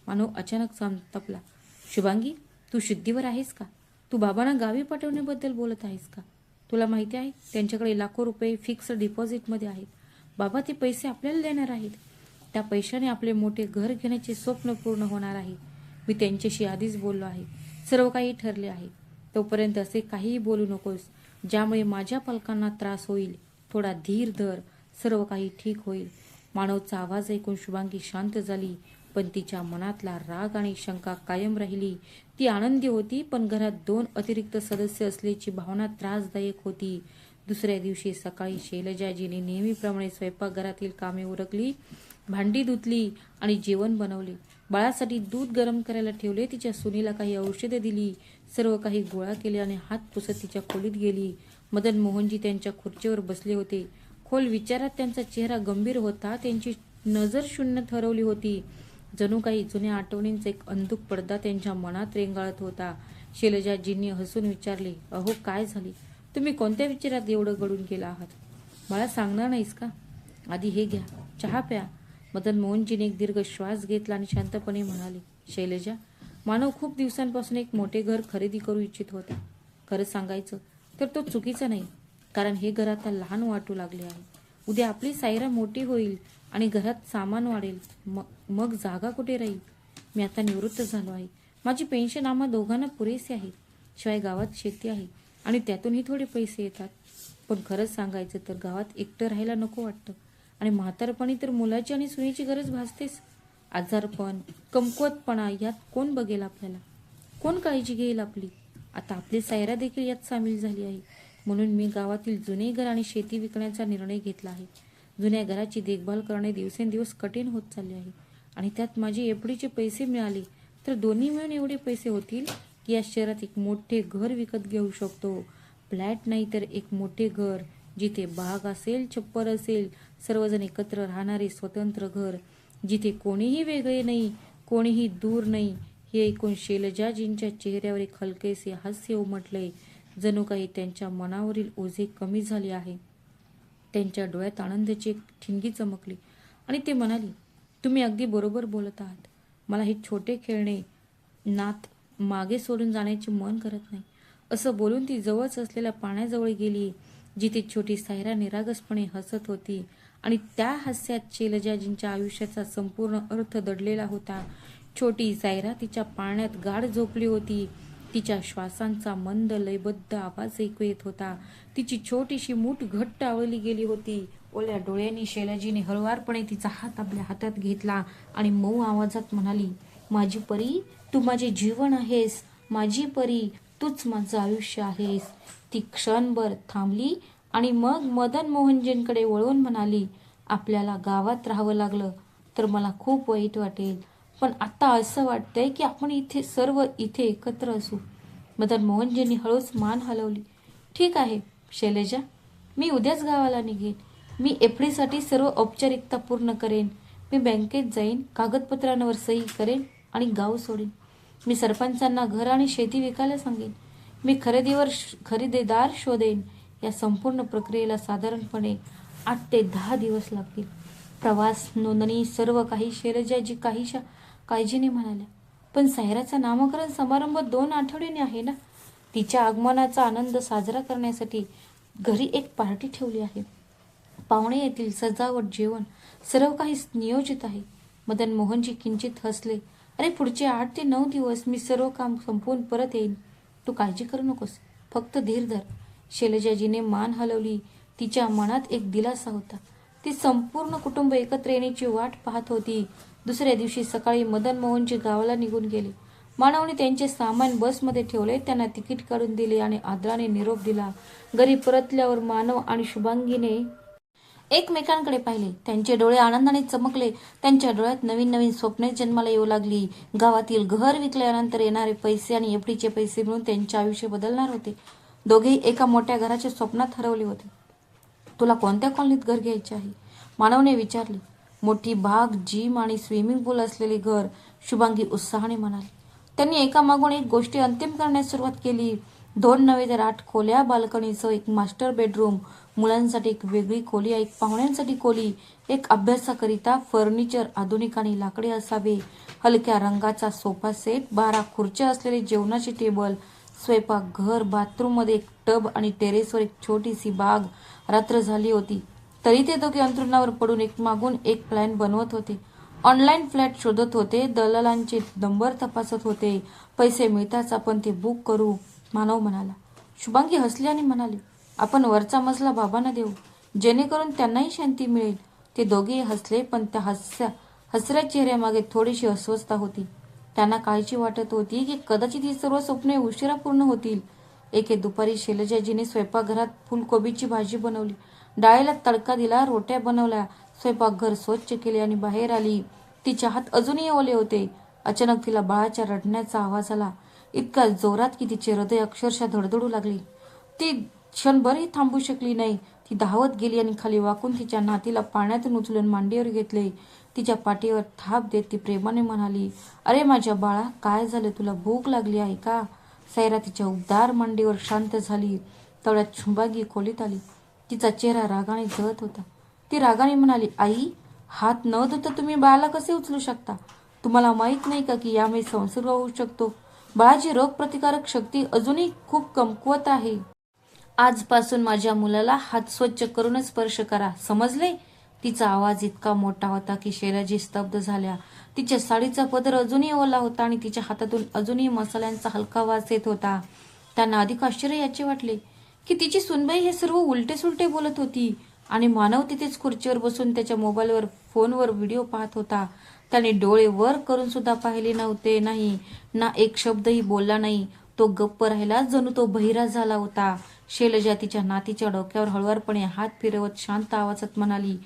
मानव अचानक संतापला, शुभांगी तू शुद्धीवर आहेस का? तू बाबांना गावी पाठवण्याबद्दल बोलत आहेस का? तुला माहिती आहे त्यांच्याकडे लाखो रुपये फिक्स डिपॉझिटमध्ये आहेत. बाबा ते पैसे आपल्याला देणार आहेत. त्या पैशाने आपले मोठे घर घेण्याचे स्वप्न पूर्ण होणार आहे. मी त्यांच्याशी आधीच बोललो आहे. सर्व काही ठरले आहे. तोपर्यंत असे काहीही बोलू नकोस ज्यामुळे माझ्या पालकांना त्रास होईल. थोडा धीर धर, सर्व काही ठीक होईल. मानवचा आवाज ऐकून शुभांगी शांत झाली, पण तिच्या मनातला राग आणि शंका कायम राहिली. ती आनंदी होती, पण घरात 2 अतिरिक्त सदस्य असल्याची भावना त्रासदायक होती. दुसऱ्या दिवशी सकाळी शैलजाजीने नेहमीप्रमाणे स्वयंपाकघरातील कामे उरकली, भांडी धुतली आणि जेवण बनवले. बाळासाठी दूध गरम करायला ठेवले, तिच्या सुनीला काही औषधे दिली, सर्व काही गोळा केले आणि हात पुसत तिच्या खोलीत गेली. मदन मोहनजी त्यांच्या खुर्चीवर बसले होते. खोल विचारात त्यांचा चेहरा गंभीर होता. त्यांची नजर शून्य ठरवली होती. जणू काही जुन्या आठवणींचा एक अंधुक पडदा त्यांच्या मनात रेंगाळत होता. शैलजाजींनी हसून विचारले, अहो काय झाले? तुम्ही कोणत्या विचारात एवढं गळून गेला आहात? मला सांगणार नाहीस का? आधी हे घ्या, चहा प्या. मदन मोहनजीने एक दीर्घ श्वास घेतला आणि शांतपणे म्हणाले, शैलजा, मानव खूप दिवसांपासून एक मोठे घर खरेदी करू इच्छित होता. खरं सांगायचं तर तो चुकीचा नाही, कारण हे घर आता लहान वाटू लागले आहे. उद्या आपली सायरा मोठी होईल आणि घरात सामान वाढेल, मग जागा कुठे राहील? मी आता निवृत्त झालो आहे. माझी पेन्शन आम्हा दोघांना पुरेसे आहे. शिवाय गावात शेती आहे आणि त्यातूनही थोडे पैसे येतात. पण खरंच सांगायचं तर गावात एकटं राहायला नको वाटतं आणि म्हातारपणी तर मुलाची आणि सुनेची गरज भासतेच. आजारपण, कमकुवतपणा यात कोण बघेल आपल्याला? कोण काळजी घेईल आपली? आता आपली सायरा देखील यात सामील झाली आहे. म्हणून मी गावातील जुने घर आणि शेती विकण्याचा निर्णय घेतला आहे. जुन्या घराची देखभाल करणे दिवसेंदिवस कठीण होत चालले आहे आणि त्यात माझे एफडीचे पैसे मिळाले तर दोन्ही मिळून एवढे पैसे होतील की या शहरात एक मोठे घर विकत घेऊ शकतो. फ्लॅट नाही तर एक मोठे घर, जिथे बाग असेल, छप्पर असेल, सर्वजण एकत्र राहणारे स्वतंत्र घर, जिथे कोणीही वेगळे नाही, कोणीही दूर नाही. हे ऐकून शैलजाजींच्या चेहऱ्यावर एक हलकेसे हास्य उमटले. जणू काही त्यांच्या मनावरील ओझे कमी झाले आहे. त्यांच्या डोळ्यात आनंदाची एक ठिणगी चमकली आणि ते म्हणाले, तुम्ही अगदी बरोबर बोलत आहात. मला हे छोटे खेळणे नात मागे सोडून जाण्याचे मन करत नाही. असं बोलून ती जवळच असलेल्या पाण्याजवळ गेली, जिथे छोटी सायरा निरागसपणे हसत होती आणि त्या हास्यात शैलजाजींच्या आयुष्याचा संपूर्ण अर्थ दडलेला होता. छोटी सायरा तिच्या पाळण्यात गाढ झोपली होती. तिच्या श्वासांचा मंद लयबद्ध आवाज ऐकू येत होता. तिची छोटीशी मूठ घट्ट आवळली गेली होती. ओल्या डोळ्यांनी शैलजीने हळुवारपणे तिचा हात आपल्या हातात घेतला आणि मऊ आवाजात म्हणाली, माझी परी, तू माझे जीवन आहेस. माझी परी, तूच माझं आयुष्य आहेस. ती क्षणभर थांबली आणि मग मदन मोहनजींकडे वळून म्हणाली, आपल्याला गावात राहावं लागलं तर मला खूप वाईट वाटेल, पण आता असं वाटतंय की आपण सर्व इथे एकत्र असू. मदन मोहनजींनी हळूच मान हलवली. ठीक आहे शैलजा, मी उद्याच गावाला निघेन. मी एफडीसाठी सर्व औपचारिकता पूर्ण करेन. मी बँकेत जाईन, कागदपत्रांवर सही करेन आणि गाव सोडेन. मी सरपंचांना घर आणि शेती विकायला सांगेन. मी खरेदीदार शोधेन. या संपूर्ण प्रक्रियेला साधारणपणे 8 ते 10 दिवस लागतील. प्रवास, नोंदणी, सर्व काही. शैलजाजी काहीशा काळजीने म्हणाल्या, पण सायराचा नामकरण समारंभ 2 आठवड्याने आहे ना. तिच्या आगमनाचा आनंद साजरा करण्यासाठी घरी एक पार्टी ठेवली आहे. पाहुणे येतील, सजावट, जेवण, सर्व काही नियोजित आहे. मदन मोहनजी किंचित हसले. अरे, पुढचे 8 ते 9 दिवस मी सर्व काम संपवून परत येईन. तू काळजी करू नकोस, फक्त धीर धर. शैलजाजीने मान हलवली. तिच्या मनात एक दिलासा होता. ती संपूर्ण कुटुंब एकत्र येण्याची वाट पाहत होती. दुसऱ्या दिवशी सकाळी मदन मोहनजी गावाला निघून गेले. मानवने त्यांचे सामान बसमध्ये ठेवले, त्यांना तिकीट काढून दिले आणि आदराने निरोप दिला. घरी परतल्यावर मानव आणि शुभांगीने एकमेकांकडे पाहिले. त्यांचे डोळे आनंदाने चमकले. त्यांच्या डोळ्यात नवीन नवीन स्वप्ने जन्माला येऊ लागली. गावातील घर विकल्यानंतर येणारे पैसे आणि एफडीचे पैसे मिळून त्यांचे आयुष्य बदलणार होते. दोघेही एका मोठ्या घराच्या स्वप्नात हरवले होते. तुला कोणत्या कॉलनीत घर घ्यायचे आहे? मानवने विचारले. मोठी बाग, जिम आणि स्विमिंग पूल असलेले घर, शुभांगी उत्साहाने म्हणाली. त्यांनी एकामागून एक गोष्टी अंतिम करण्यास सुरुवात केली. 2 नव्हे तर 8 खोल्या, बाल्कनीसह एक मास्टर बेडरूम, मुलांसाठी एक वेगळी खोली, एक पाहुण्यांसाठी खोली, एक अभ्यासाकरिता फर्निचर आधुनिक आणि लाकडी असावे, हलक्या रंगाचा सोफा सेट, 12 खुर्च्या असलेले जेवणाचे टेबल, स्वयंपाकघर, बाथरूममध्ये एक टब आणि टेरेसवर एक छोटीशी बाग. रात्र झाली होती तरी ते दोघे अंथरुणावर पडून एक मागून एक प्लॅन बनवत होते. ऑनलाईन फ्लॅट शोधत होते, दलालांचे नंबर तपासत होते. पैसे मिळताच आपण ते बुक करू, मानव म्हणाला. शुभांगी हसली आणि म्हणाली, आपण वरचा मजला बाबांना देऊ, जेणेकरून त्यांनाही शांती मिळेल. ते दोघेही हसले, पण त्या हसऱ्या चेहऱ्यामागे थोडीशी अस्वस्थता होती. त्यांना काळजी वाटत होती की कदाचित ही सर्व स्वप्ने उशिरा पूर्ण होतील. एके दुपारी शैलजाजीने स्वयंपाकघरात फुलकोबीची भाजी बनवली, डाळीला तडका दिला, रोट्या बनवल्या, स्वयंपाकघर स्वच्छ केले आणि बाहेर आली. तिचे हात अजूनही ओले होते. अचानक तिला बाळाच्या रडण्याचा आवाज आला, इतका जोरात की तिचे हृदय अक्षरशः धडधडू लागले. ती क्षणभरही थांबू शकली नाही. ती धावत गेली आणि खाली वाकून तिच्या नातीला पाण्यातून उचलून मांडीवर घेतले. तिच्या पाठीवर थाप देत ती प्रेमाने म्हणाली, अरे माझ्या बाळा, काय झालं? तुला भूक लागली आहे का? सायरा तिच्या उबदार मांडीवर शांत झाली. तेवढ्यात शुभांगी खोलीत आली. तिचा चेहरा रागाने जळत होता. ती रागाने म्हणाली, आई, हात न धुता तुम्ही बाळाला कसे उचलू शकता? तुम्हाला माहित नाही का की यामुळे संसर्ग होऊ शकतो? बाळाची रोगप्रतिकारक शक्ती अजूनही खूप कमकुवत आहे. आजपासून माझ्या मुलाला हात स्वच्छ करूनच स्पर्श करा, समजले? तिचा आवाज इतका मोठा होता की शैलाजी स्तब्ध झाल्या. तिच्या साडीचा पदर अजूनही ओला होता आणि तिच्या हातातून अजूनही मसाल्यांचा हलका वास येत होता. त्यांना अधिक आश्चर्य याचे वाटले की तिची सुनबाई हे सर्व उलटे सुलटे बोलत होती आणि मानव तिथेच खुर्चीवर बसून त्याच्या मोबाईलवर फोनवर व्हिडिओ पाहत होता. त्याने डोळे वर करून सुद्धा पाहिले नव्हते. नाही, ना एक शब्दही बोलला नाही. तो गप्प राहिला, जणू तो बहिरा झाला होता. शैलजा तिच्या नातीच्या डोक्यावर हळुवारपणे हात फिरवत शांत आवाजात म्हणाली,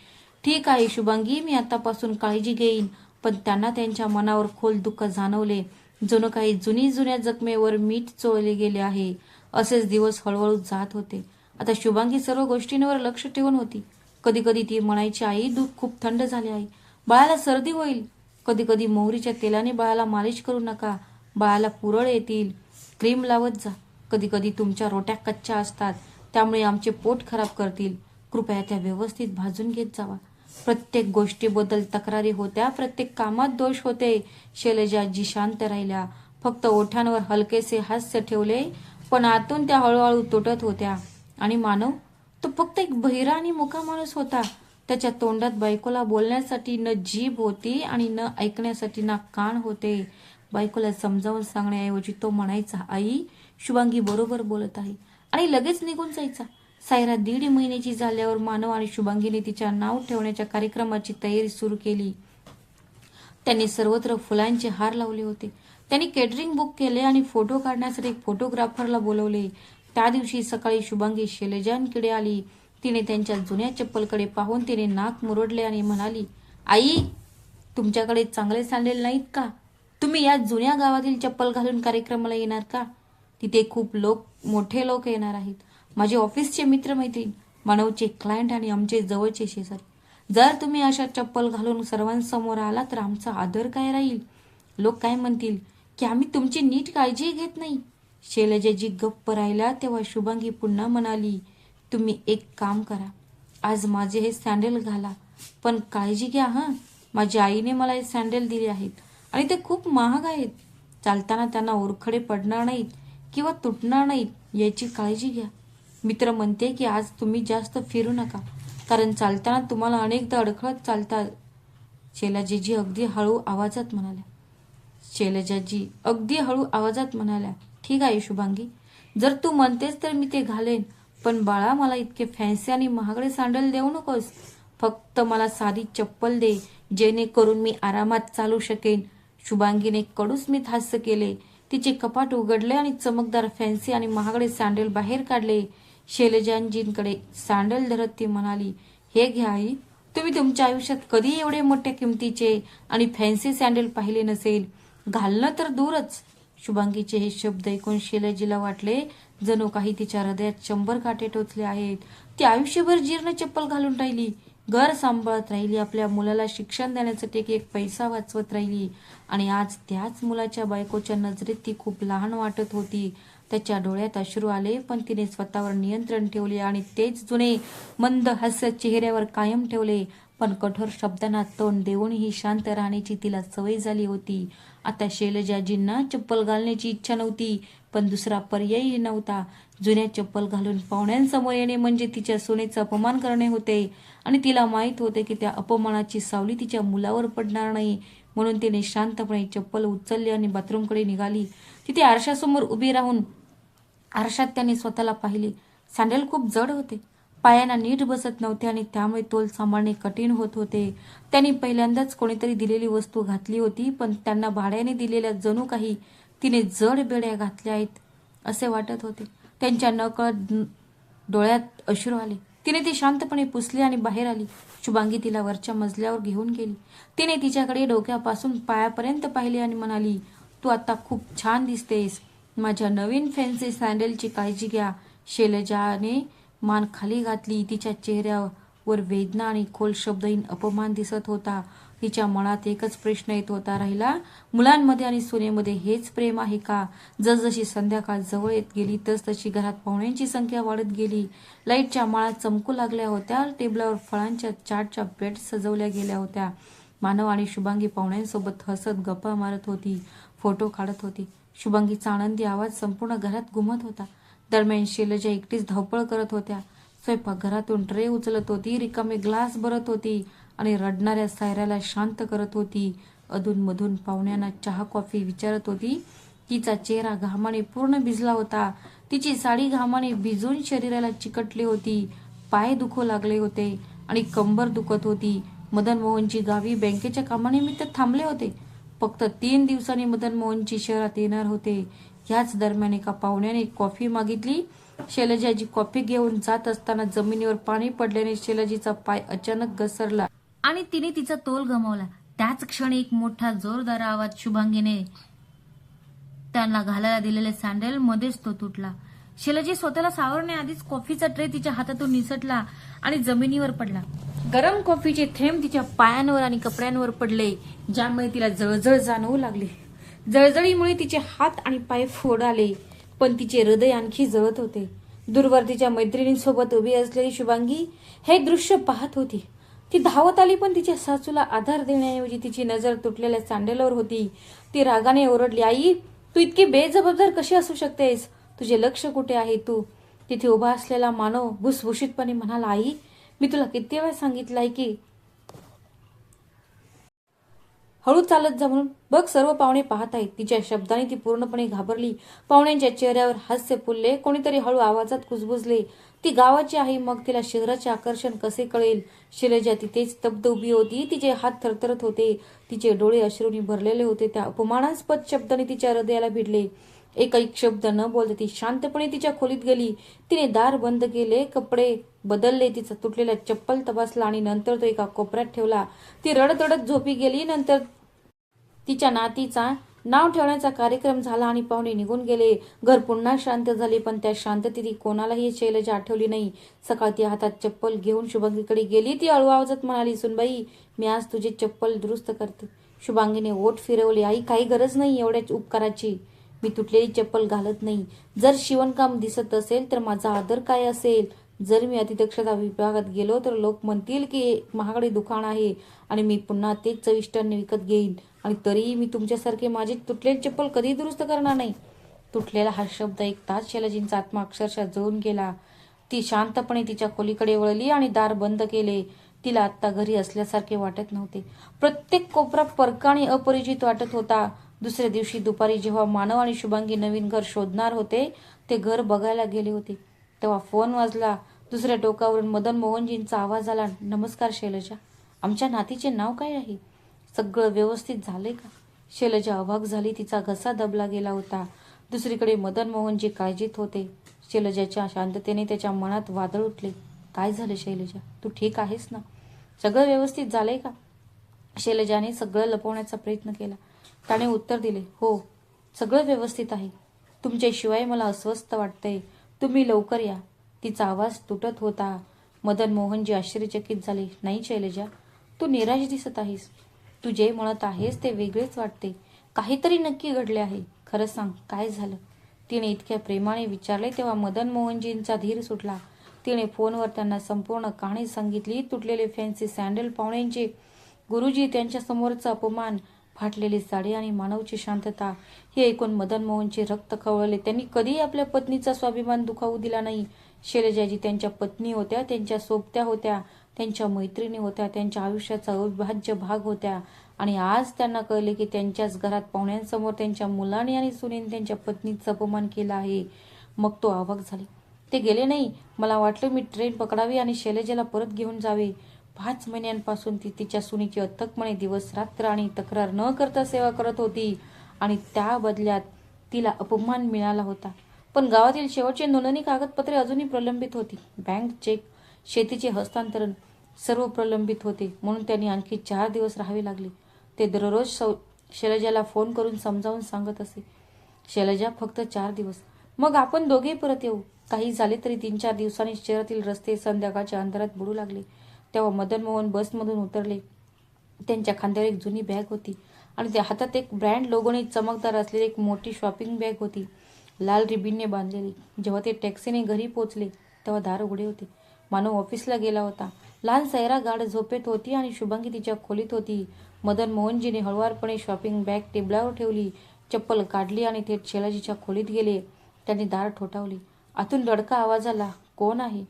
ठीक आहे शुभांगी, मी आतापासून काळजी घेईन. पण त्यांना त्यांच्या मनावर खोल दुःख जाणवले, जणू काही जुन्या जखमेवर मीठ चोळले गेले आहे. असेच दिवस हळूहळू जात होते. आता शुभांगी सर्व गोष्टींवर लक्ष ठेवून होती. कधी कधी ती म्हणायची, आई, दूध खूप थंड झाले आहे, बाळाला सर्दी होईल. कधी कधी मोहरीच्या तेलाने बाळाला मालिश करू नका, बाळाला पुरळ येतील, क्रीम लावत जा. कधी कधी तुमच्या रोट्या कच्च्या असतात, त्यामुळे आमचे पोट खराब करतील, कृपया त्या व्यवस्थित भाजून घेत जावा. प्रत्येक गोष्टीबद्दल तक्रारी होत्या, प्रत्येक कामात दोष होते. शैलजाजी शांत राहिल्या, फक्त ओठांवर हलकेसे हास्य ठेवले, पण आतून त्या हळूहळू तुटत होत्या. आणि मानव, तो फक्त एक बहिरा आणि मुका माणूस होता. त्याच्या तोंडात बायकोला बोलण्यासाठी न जीभ होती आणि न ऐकण्यासाठी ना कान होते. बायकोला समजावून सांगण्याऐवजी तो म्हणायचा, आई, शुभांगी बरोबर बोलत आहे, आणि लगेच निघून जायचा. सायरा 1.5 महिन्याची झाल्यावर मानव आणि शुभांगीने तिच्या नाव ठेवण्याच्या कार्यक्रमाची तयारी सुरू केली. त्यांनी सर्वत्र फुलांचे हार लावले होते. त्यांनी केटरिंग बुक केले आणि फोटो काढण्यासाठी एक फोटोग्राफरला बोलवले. त्या दिवशी सकाळी शुभांगी शैलजांकडे आली. तिने त्यांच्या जुन्या चप्पलकडे पाहून तिने नाक मुरडले आणि म्हणाली, आई, तुमच्याकडे चांगले सँडल नाहीत का? तुम्ही या जुन्या गावातील चप्पल घालून कार्यक्रमाला येणार का? तिथे खूप मोठे लोक येणार आहेत, माझे ऑफिसचे मित्रमैत्रीण, मानवचे क्लायंट आणि आमचे जवळचे शेजारी. जर तुम्ही अशा चप्पल घालून सर्वांसमोर आला तर आमचा आदर काय राहील? लोक काय म्हणतील की आम्ही तुमची नीट काळजी घेत नाही. शैलजाजी गप्प राहिल्या तेव्हा शुभांगी पुन्हा म्हणाली, तुम्ही एक काम करा, आज माझे हे सँडल घाला, पण काळजी घ्या हां. माझ्या आईने मला हे सँडल दिले आहेत आणि ते खूप महाग आहेत. चालताना त्यांना ओरखडे पडणार नाहीत किंवा तुटणार नाहीत याची काळजी घ्या. मित्र म्हणते की आज तुम्ही जास्त फिरू नका, कारण चालताना तुम्हाला अनेकदा अडखळत चालतात. शैलजाजी अगदी हळू आवाजात म्हणाल्या, ठीक आहे शुभांगी, जर तू म्हणतेस तर मी ते घालेन, पण बाळा, मला इतके फॅन्सी आणि महागडे सँडल देऊ नकोस. फक्त मला साधी चप्पल दे, जेणेकरून मी आरामात चालू शकेन. शुभांगीने कडूसमीत हास्य केले. तिचे कपाट उघडले आणि चमकदार फॅन्सी आणि महागडे सँडल बाहेर काढले. शैलजांजींकडे सँडल धरत ती म्हणाली, हे घ्या आई, तुम्ही तुमच्या आयुष्यात कधी एवढे मोठ्या किमतीचे आणि फॅन्सी सँडल पाहिले नसेल, घालणं तर दूरच. शुभांगीचे हे शब्द ऐकून शैलजेला वाटले जणू काही तिच्या हृदयात 100 काटे टोचले आहेत. ती आयुष्यभर जीर्ण चप्पल घालून राहिली, घर सांभाळत राहिली, आपल्या मुलाला शिक्षण देण्यासाठी एक पैसा वाचवत राहिली, आणि आज त्याच मुलाच्या बायकोच्या नजरेत ती खूप लहान वाटत होती. त्याच्या डोळ्यात अश्रू आले, पण तिने स्वतःवर नियंत्रण ठेवले आणि तेच जुने मंद हास्य चेहऱ्यावर कायम ठेवले. पण कठोर शब्दांना तोंड देऊनही शांत राहण्याची तिला सवय झाली होती. आता शैलजाजींना चप्पल घालण्याची इच्छा नव्हती, पण दुसरा पर्यायही नव्हता. जुन्या चप्पल घालून पाहुण्यांसमोर येणे म्हणजे तिच्या सोनेचा अपमान करणे होते, आणि तिला माहीत होते की त्या अपमानाची सावली तिच्या मुलावर पडणार नाही. म्हणून तिने शांतपणे चप्पल उचलली आणि बाथरूमकडे निघाली. तिथे आरशासमोर उभी राहून आरशात त्याने स्वतःला पाहिले. सँडल खूप जड होते, पायांना नीट बसत नव्हते आणि त्यामुळे तोल सांभाळणे कठीण होत होते. त्यांनी पहिल्यांदाच कोणीतरी दिलेली वस्तू घातली होती, पण त्यांना भाड्याने दिलेल्या जणू काही तिने जड बेड्या घातल्या आहेत असे वाटत होते. त्यांच्या नकळत डोळ्यात अश्रू आले. तिने ती शांतपणे पुसली आणि बाहेर आली. शुभांगी तिला वरच्या मजल्यावर घेऊन गेली. तिने तिच्याकडे डोक्यापासून पायापर्यंत पाहिले आणि म्हणाली, तू आता खूप छान दिसतेस. माझ्या नवीन फॅन्सी सँडलची काळजी घ्या. शैलजाने मान खाली घातली. तिच्या चेहऱ्यावर वेदना आणि खोल शब्दहीन अपमान दिसत होता. तिच्या मनात एकच प्रश्न येत होता राहिला, मुलांमध्ये आणि सुनेमध्ये हेच प्रेम आहे का? जसजशी संध्याकाळ जवळ येत गेली तसतशी घरात पाहुण्यांची संख्या वाढत गेली. लाईटच्या माळा चमकू लागल्या होत्या. टेबलावर फळांच्या चाटच्या प्लेट सजवल्या गेल्या होत्या. मानव आणि शुभांगी पाहुण्यांसोबत हसत गप्पा मारत होती, फोटो काढत होती. शुभांगीचा आनंदी आवाज संपूर्ण घरात घुमत होता. दरम्यान शैलजा एकटीच धावपळ करत होत्या. स्वयंपाकघरातून ट्रे उचलत होती, रिकामे ग्लास भरत होती आणि रडणाऱ्या सायराला शांत करत होती. अधूनमधून पाहुण्यांना चहा कॉफी विचारत होती. तिचा चेहरा घामाने पूर्ण भिजला होता. तिची साडी घामाने भिजून शरीराला चिकटली होती. पाय दुखू लागले होते आणि कंबर दुखत होती. मदन मोहनजी गावी बँकेच्या कामानिमित्त थांबले होते. फक्त 3 दिवसांनी मदन मोहनजी शहरात येणार होते. ह्याच दरम्यान एका पाहुण्याने कॉफी मागितली. शैलजाजी कॉफी घेऊन जात असताना जमिनीवर पाणी पडल्याने शैलजीचा पाय अचानक घसरला आणि तिने तिचा तोल गमावला. त्याच क्षणी एक मोठा जोरदार आवाज. शुभांगीने त्यांना घालायला दिलेले सँडल मध्येच तो तुटला. शैलजी स्वतःला सावरण्याआधीच कॉफीचा ट्रे तिच्या हातातून निसटला आणि जमिनीवर पडला. गरम कॉफीचे थेंब तिच्या पायांवर आणि कपड्यांवर पडले, ज्यामुळे तिला जळजळ जाणवू लागली. जळजळीमुळे तिचे हात आणि पाय फोडाले, पण तिचे हृदय आणखी जळत होते. दूरवर तिच्या मैत्रिणींसोबत उभी असलेली शुभांगी हे दृश्य पाहत होती. ती धावत आली, पण तिच्या सासूला आधार देण्याऐवजी तिची नजर तुटलेल्या सँडलवर होती. ती रागाने ओरडली, आई, तू इतकी बेजबाबदार कशी असू शकतेस? तुझे लक्ष कुठे आहे? तू तिथे उभा असलेला मानव भुसभुशीतपणे म्हणाला, आई, मी तुला किती वेळा सांगितलंय की हळू चालत जा म्हणून. बघ, सर्व पाहुणे पाहत आहेत. तिच्या शब्दाने ती पूर्णपणे घाबरली. पाहुण्यांच्या चेहऱ्यावर हास्य फुलले. कोणीतरी हळू आवाजात कुजबुजले, ती गावाची आहे, मग तिला शहराचे आकर्षण कसे कळेल? शैलजा तिथेच स्तब्ध उभी होती. तिचे हात थरथरत होते. तिचे डोळे अश्रूंनी भरलेले होते. त्या अपमानास्पद शब्दाने तिच्या हृदयाला भिडले. एकही शब्द न बोलता ती शांतपणे तिच्या खोलीत गेली. तिने दार बंद केले, कपडे बदलले, तिचा तुटलेला चप्पल तपासला आणि नंतर तो एका कोपऱ्यात ठेवला. ती रडत रडत झोपी गेली. नंतर तिच्या नातीचा नाव ठेवण्याचा कार्यक्रम झाला आणि पाहुणे निघून गेले. घर पुन्हा शांत झाले, पण त्या शांततेत कोणालाही शैलजा आठवली नाही. सकाळ ती हातात चप्पल घेऊन शुभांगीकडे गेली. ती हळू आवाजात म्हणाली, सुनबाई, मी आज तुझे चप्पल दुरुस्त करते. शुभांगीने ओठ फिरवले. आई, काही गरज नाही एवढ्या उपकाराची. मी तुटलेली चप्पल घालत नाही. जर शिवणकाम दिसत असेल तर माझा आदर काय असेल? जर मी अतिदक्षता विभागात गेलो तर लोक म्हणतील की महागडे दुकान आहे आणि मी पुन्हा तेच चविष्टांनी विकत घेईन, आणि तरीही मी तुमच्यासारखे माझे तुटलेले चप्पल कधी दुरुस्त करणार नाही. तुटलेला हा शब्द ऐकताच शैलजींचा आत्मा अक्षरशः जळून गेला. ती शांतपणे तिच्या खोलीकडे वळली आणि दार बंद केले. तिला आत्ता घरी असल्यासारखे वाटत नव्हते. प्रत्येक कोपरा परकाने अपरिचित वाटत होता. दुसऱ्या दिवशी दुपारी जेव्हा मानव आणि शुभांगी नवीन घर शोधणार होते, ते घर बघायला गेले होते, तेव्हा फोन वाजला. दुसऱ्या टोकावरून मदन मोहनजींचा आवाज आला, नमस्कार शैलजा, आमच्या नातीचे नाव काय आहे? सगळं व्यवस्थित झाले का? शैलजा अवाक झाली. तिचा घसा दबला गेला होता. दुसरीकडे मदन मोहनजी काळजीत होते. शैलजाच्या शांततेने त्याच्या मनात वादळ उठले. काय झालं शैलजा, तू ठीक आहेस ना? सगळं व्यवस्थित झालंय का? शैलजाने सगळं लपवण्याचा प्रयत्न केला. त्याने उत्तर दिले, हो, सगळं व्यवस्थित आहे. तुमच्याशिवाय मला अस्वस्थ वाटतंय. तुम्ही लवकर या. तिचा आवाज तुटत होता. मदन मोहनजी आश्चर्यचकित झाले. नाही शैलजा, तू निराश दिसत आहेस. तू जे म्हणत आहेस ते वेगळेच वाटते. काहीतरी नक्की घडले आहे. खरं सांग, काय झालं? तिने इतक्या प्रेमाने विचारले. तेव्हा मदन मोहनजींचा धीर सुटला. तिने फोनवर त्यांना संपूर्ण कहाणी सांगितली. तुटलेले फॅन्सी सँडल, पाहुण्यांचे, गुरुजी, त्यांच्या समोरचा अपमान, फाटलेली साडी आणि मानवची शांतता. हे ऐकून मदन मोहनचे रक्त खवळले. त्यांनी कधीही आपल्या पत्नीचा स्वाभिमान दुखावू दिला नाही. शैलजाजी त्यांच्या पत्नी होत्या, त्यांच्या सोबत्या होत्या, त्यांच्या मैत्रिणी होत्या, त्यांच्या आयुष्याचा अविभाज्य भाग होत्या. आणि आज त्यांना कळले की त्यांच्याच घरात पाहुण्यांसमोर त्यांच्या मुलाने आणि सुनेने त्यांच्या पत्नीचा अपमान केला आहे. मग तो अवाक झाले. ते गेले नाही. मला वाटलं मी ट्रेन पकडावी आणि शैलजाला परत घेऊन जावे. 5 महिन्यांपासून ती तिच्या सुनीची अथकपणे दिवस रात्र आणि तक्रार न करता सेवा करत होती, आणि त्या बदल्यात तिला अपमान मिळाला होता. पण गावातील शेवटची नोंदणी कागदपत्रे अजूनही प्रलंबित होती. बँक चेक शेतीचे हस्तांतरण सर्व प्रलंबित होते, म्हणून त्यांनी आणखी 4 दिवस राहावे लागले. ते दररोज शैलजाला फोन करून समजावून सांगत असे. शैलजा, फक्त 4 दिवस, मग आपण दोघे परत येऊ. काही झाले तरी 3-4 दिवसांनी शहरातील रस्ते संध्याकाळच्या अंधारात बुडू लागले. तेव्हा मदन मोहन बसमधून उतरले. त्यांच्या खांद्यावर एक जुनी बॅग होती आणि त्या हातात एक ब्रँड लोगोने चमकदार असलेली एक मोठी शॉपिंग बॅग होती, लाल रिबिनने बांधलेली. जेव्हा ते टॅक्सीने घरी पोहोचले तेव्हा दार उघडे होते. मानव ऑफिसला गेला होता. लहान सैरा गाढ झोपेत होती आणि शुभांगी तिच्या खोलीत होती. मदन मोहनजीने हळुवारपणे शॉपिंग बॅग टेबलावर ठेवली, चप्पल काढली आणि थेट शैलजीच्या खोलीत गेले. त्यांनी दार ठोठावले. आतून रडका आवाज आला, कोण आहे?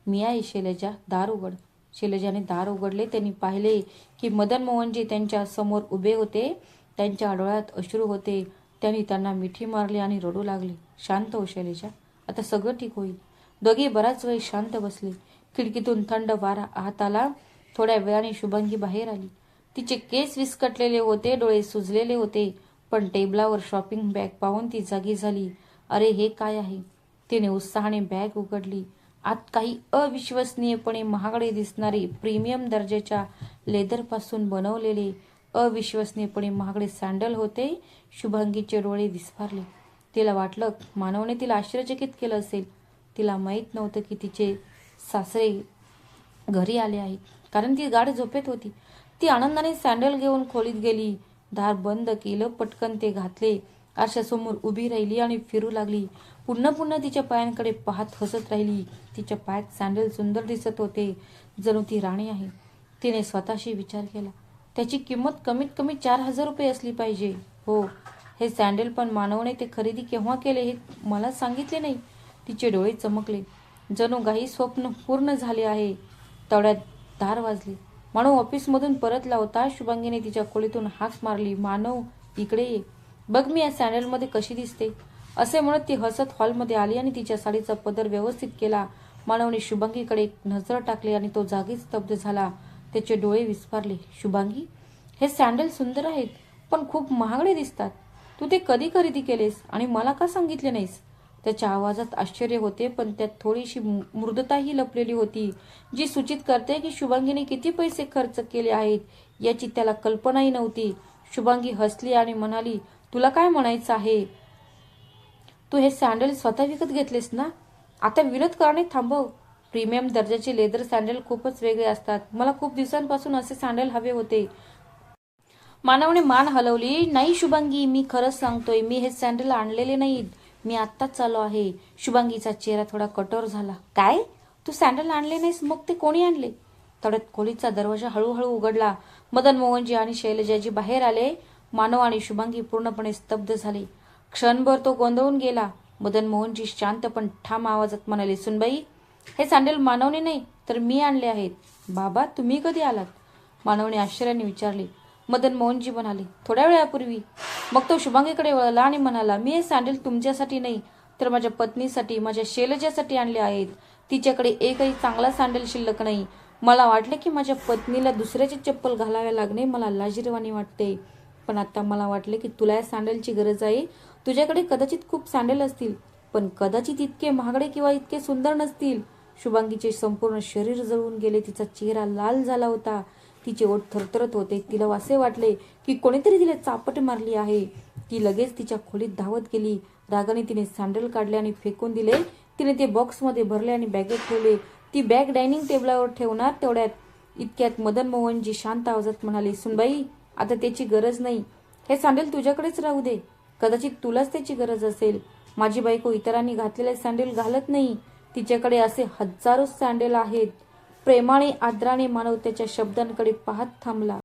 मी आहे शैलजा, दार उघड. शैलजाने दार उघडले. त्यांनी पाहिले की मदन मोहनजी त्यांच्या समोर उभे होते. त्यांच्या डोळ्यात अश्रू होते. त्यांनी त्यांना मिठी मारली आणि रडू लागले. शांत हो शैलजा, आता सगळं ठीक होईल. दोघे बराच वेळ शांत बसले. खिडकीतून थंड वारा आत आला. थोड्या वेळाने शुभांगी बाहेर आली. तिचे केस विस्कटलेले होते, डोळे सुजलेले होते, पण टेबलावर शॉपिंग बॅग पाहून ती जागी झाली. अरे, हे काय आहे? तिने उत्साहाने बॅग उघडली. आत काही अविश्वसनीयपणे महागडे दिसणारे प्रीमियम दर्जाच्या लेदरपासून बनवलेले अविश्वसनीयपणे महागडे सँडल होते. शुभांगीचे डोळे विस्फारले. तिला वाटलं मानवने तिला आश्चर्यचकित केलं असेल. तिला माहीत नव्हतं की तिचे सासरे घरी आले आहेत, कारण ती गाढ झोपेत होती. ती आनंदाने सँडल घेऊन खोलीत गेली. दार बंद केलं. पटकन ते घातले. आरशासमोर उभी राहिली आणि फिरू लागली. पुन्हा पुन्हा तिच्या पायांकडे पाहत हसत राहिली. तिच्या पायात सँडल सुंदर दिसत होते, जणू ती राणी आहे. तिने स्वतःशी विचार केला, त्याची किंमत कमीत कमी 4,000 रुपये असली पाहिजे. हो, हे सँडल पण मानवने ते खरेदी केव्हा केले हे मला सांगितले नाही. तिचे डोळे चमकले, जणू काही स्वप्न पूर्ण झाले आहे. तेवढ्यात दार वाजले. मानव ऑफिसमधून परतला होता. शुभांगीने तिच्या खोलीतून हाक मारली, मानव, इकडे ये, बघ मी या सँडलमध्ये कशी दिसते. असे म्हणत ती हसत हॉलमध्ये आली आणि तिच्या साडीचा पदर व्यवस्थित केला. मानवने शुभांगीकडे एक नजर टाकली आणि तो जागीच स्तब्ध झाला. त्याचे डोळे विस्फारले. शुभांगी, हे सँडल सुंदर आहेत, पण खूप महागडे दिसतात. तू ते कधी खरेदी केलेस आणि मला का सांगितले नाहीस? त्याच्या आवाजात आश्चर्य होते, पण त्यात थोडीशी मृदुताही लपलेली होती, जी सूचित करते की शुभांगीने किती पैसे खर्च केले आहेत याची त्याला कल्पनाही नव्हती. शुभांगी हसली आणि म्हणाली, तुला काय म्हणायचं आहे? तू हे सँडल स्वतः विकत घेतलेस ना? आता विरोध करणे थांबव. प्रीमियम दर्जाचे लेदर सँडल खूपच वेगळे असतात. मला खूप दिवसांपासून असे सँडल हवे होते. मानवने मान हलवली. नाही शुभांगी, मी खरंच सांगतोय, मी हे सँडल आणलेले नाहीत. मी आत्ताच चाललो आहे. शुभांगीचा चेहरा थोडा कठोर झाला. काय? तू सँडल आणले नाहीस? मग ते कोणी आणले? तेवढ्यात खोलीचा दरवाजा हळूहळू उघडला. मदन मोहनजी आणि शैलजाजी बाहेर आले. मानव आणि शुभांगी पूर्णपणे स्तब्ध झाले. क्षणभर तो गोंधळून गेला. मदन मोहनजी शांत पण ठाम आवाजात म्हणाले, सुनबाई, हे सँडल मानवने नाही तर मी आणले आहेत. बाबा, तुम्ही कधी आलात? मानवने आश्चर्याने विचारले. मदन मोहनजी म्हणाले, थोड्या वेळापूर्वी. मग तो शुभांगीकडे वळला आणि म्हणाला, मी हे सँडल तुमच्यासाठी नाही तर माझ्या पत्नीसाठी, माझ्या शैलजासाठी आणले आहेत. तिच्याकडे एकही चांगला सँडल शिल्लक नाही. मला वाटले की माझ्या पत्नीला दुसऱ्याची चप्पल घालावे लागणे मला लाजिरवाणी वाटते, पण आता मला वाटले की तुला या सँडलची गरज आहे. तुझ्याकडे कदाचित खूप सँडल असतील, पण कदाचित इतके महागडे किंवा इतके सुंदर नसतील. शुभांगीचे संपूर्ण शरीर जळून गेले. तिचा चेहरा लाल झाला होता. तिचे ओठ थरथरत होते. तिला असे वाटले की कोणीतरी तिला चापट मारली आहे. ती लगेच तिच्या खोलीत धावत गेली. रागाने तिने सँडल काढले आणि फेकून दिले. तिने ते बॉक्समध्ये भरले आणि बॅगेत ठेवले. ती बॅग डायनिंग टेबलावर ठेवणार इतक्यात मदन मोहनजी शांत आवाजात म्हणाले, सुनबाई, आता त्याची गरज नाही. हे सँडल तुझ्याकडेच राहू दे. कदाचित तुलाच त्याची गरज असेल. माझी बायको इतरांनी घातलेले सँडल घालत नाही. तिच्याकडे असे हजारो सँडल आहेत. प्रेमाने आदराने मानव त्याच्या शब्दांकडे पाहत थांबला.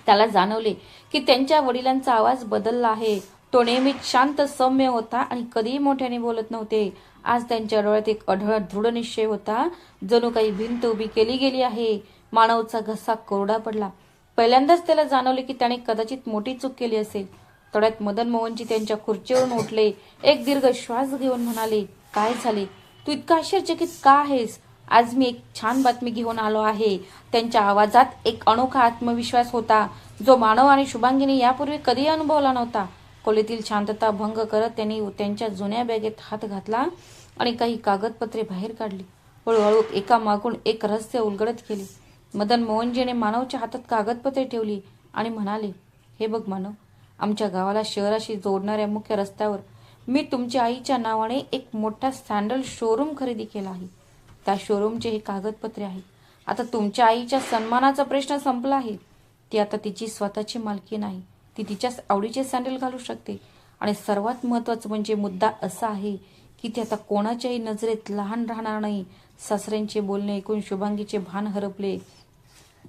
त्याला जाणवले की त्यांच्या वडिलांचा आवाज बदलला आहे. तो नेहमीच शांत सौम्य होता आणि कधीही मोठ्याने बोलत नव्हते. आज त्यांच्या डोळ्यात एक अढळ दृढ निश्चय होता, जणू काही भिंत उभी केली गेली आहे. मानवचा घसा कोरडा पडला. पहिल्यांदाच त्याला जाणवले की त्याने कदाचित मोठी चूक केली असेल. थोड्यात मदन मोहनजी त्यांच्या खुर्चीवरून उठले. एक दीर्घ श्वास घेऊन म्हणाले, काय झाले? तू इतका आश्चर्यचकित का आहेस? आज मी एक छान बातमी घेऊन आलो आहे. त्यांच्या आवाजात एक अनोखा आत्मविश्वास होता, जो मानव आणि शुभांगीने यापूर्वी कधीही अनुभवला नव्हता. खोलीतील शांतता भंग करत त्यांनी त्यांच्या जुन्या बॅगेत हात घातला आणि काही कागदपत्रे बाहेर काढली. हळूहळू एका मागून एक रहस्य उलगडत गेले. मदन मोहनजीने मानवच्या हातात कागदपत्रे ठेवली आणि म्हणाले, हे बघ मानव, आमच्या गावाला शहराशी जोडणाऱ्या मुख्य रस्त्यावर मी तुमच्या आईच्या नावाने एक मोठा सँडल शोरूम खरेदी केला आहे. त्या शोरूमचे हे कागदपत्रे आहेत. आता तुमच्या आईच्या सन्मानाचा प्रश्न संपला आहे. ती आता तिची स्वतःची मालकी नाही. ती तिच्या आवडीचे सँडल घालू शकते. आणि सर्वात महत्त्वाचं म्हणजे मुद्दा असा आहे की ती आता कोणाच्याही नजरेत लहान राहणार नाही. सासऱ्यांचे बोलणे ऐकून शुभांगीचे भान हरपले.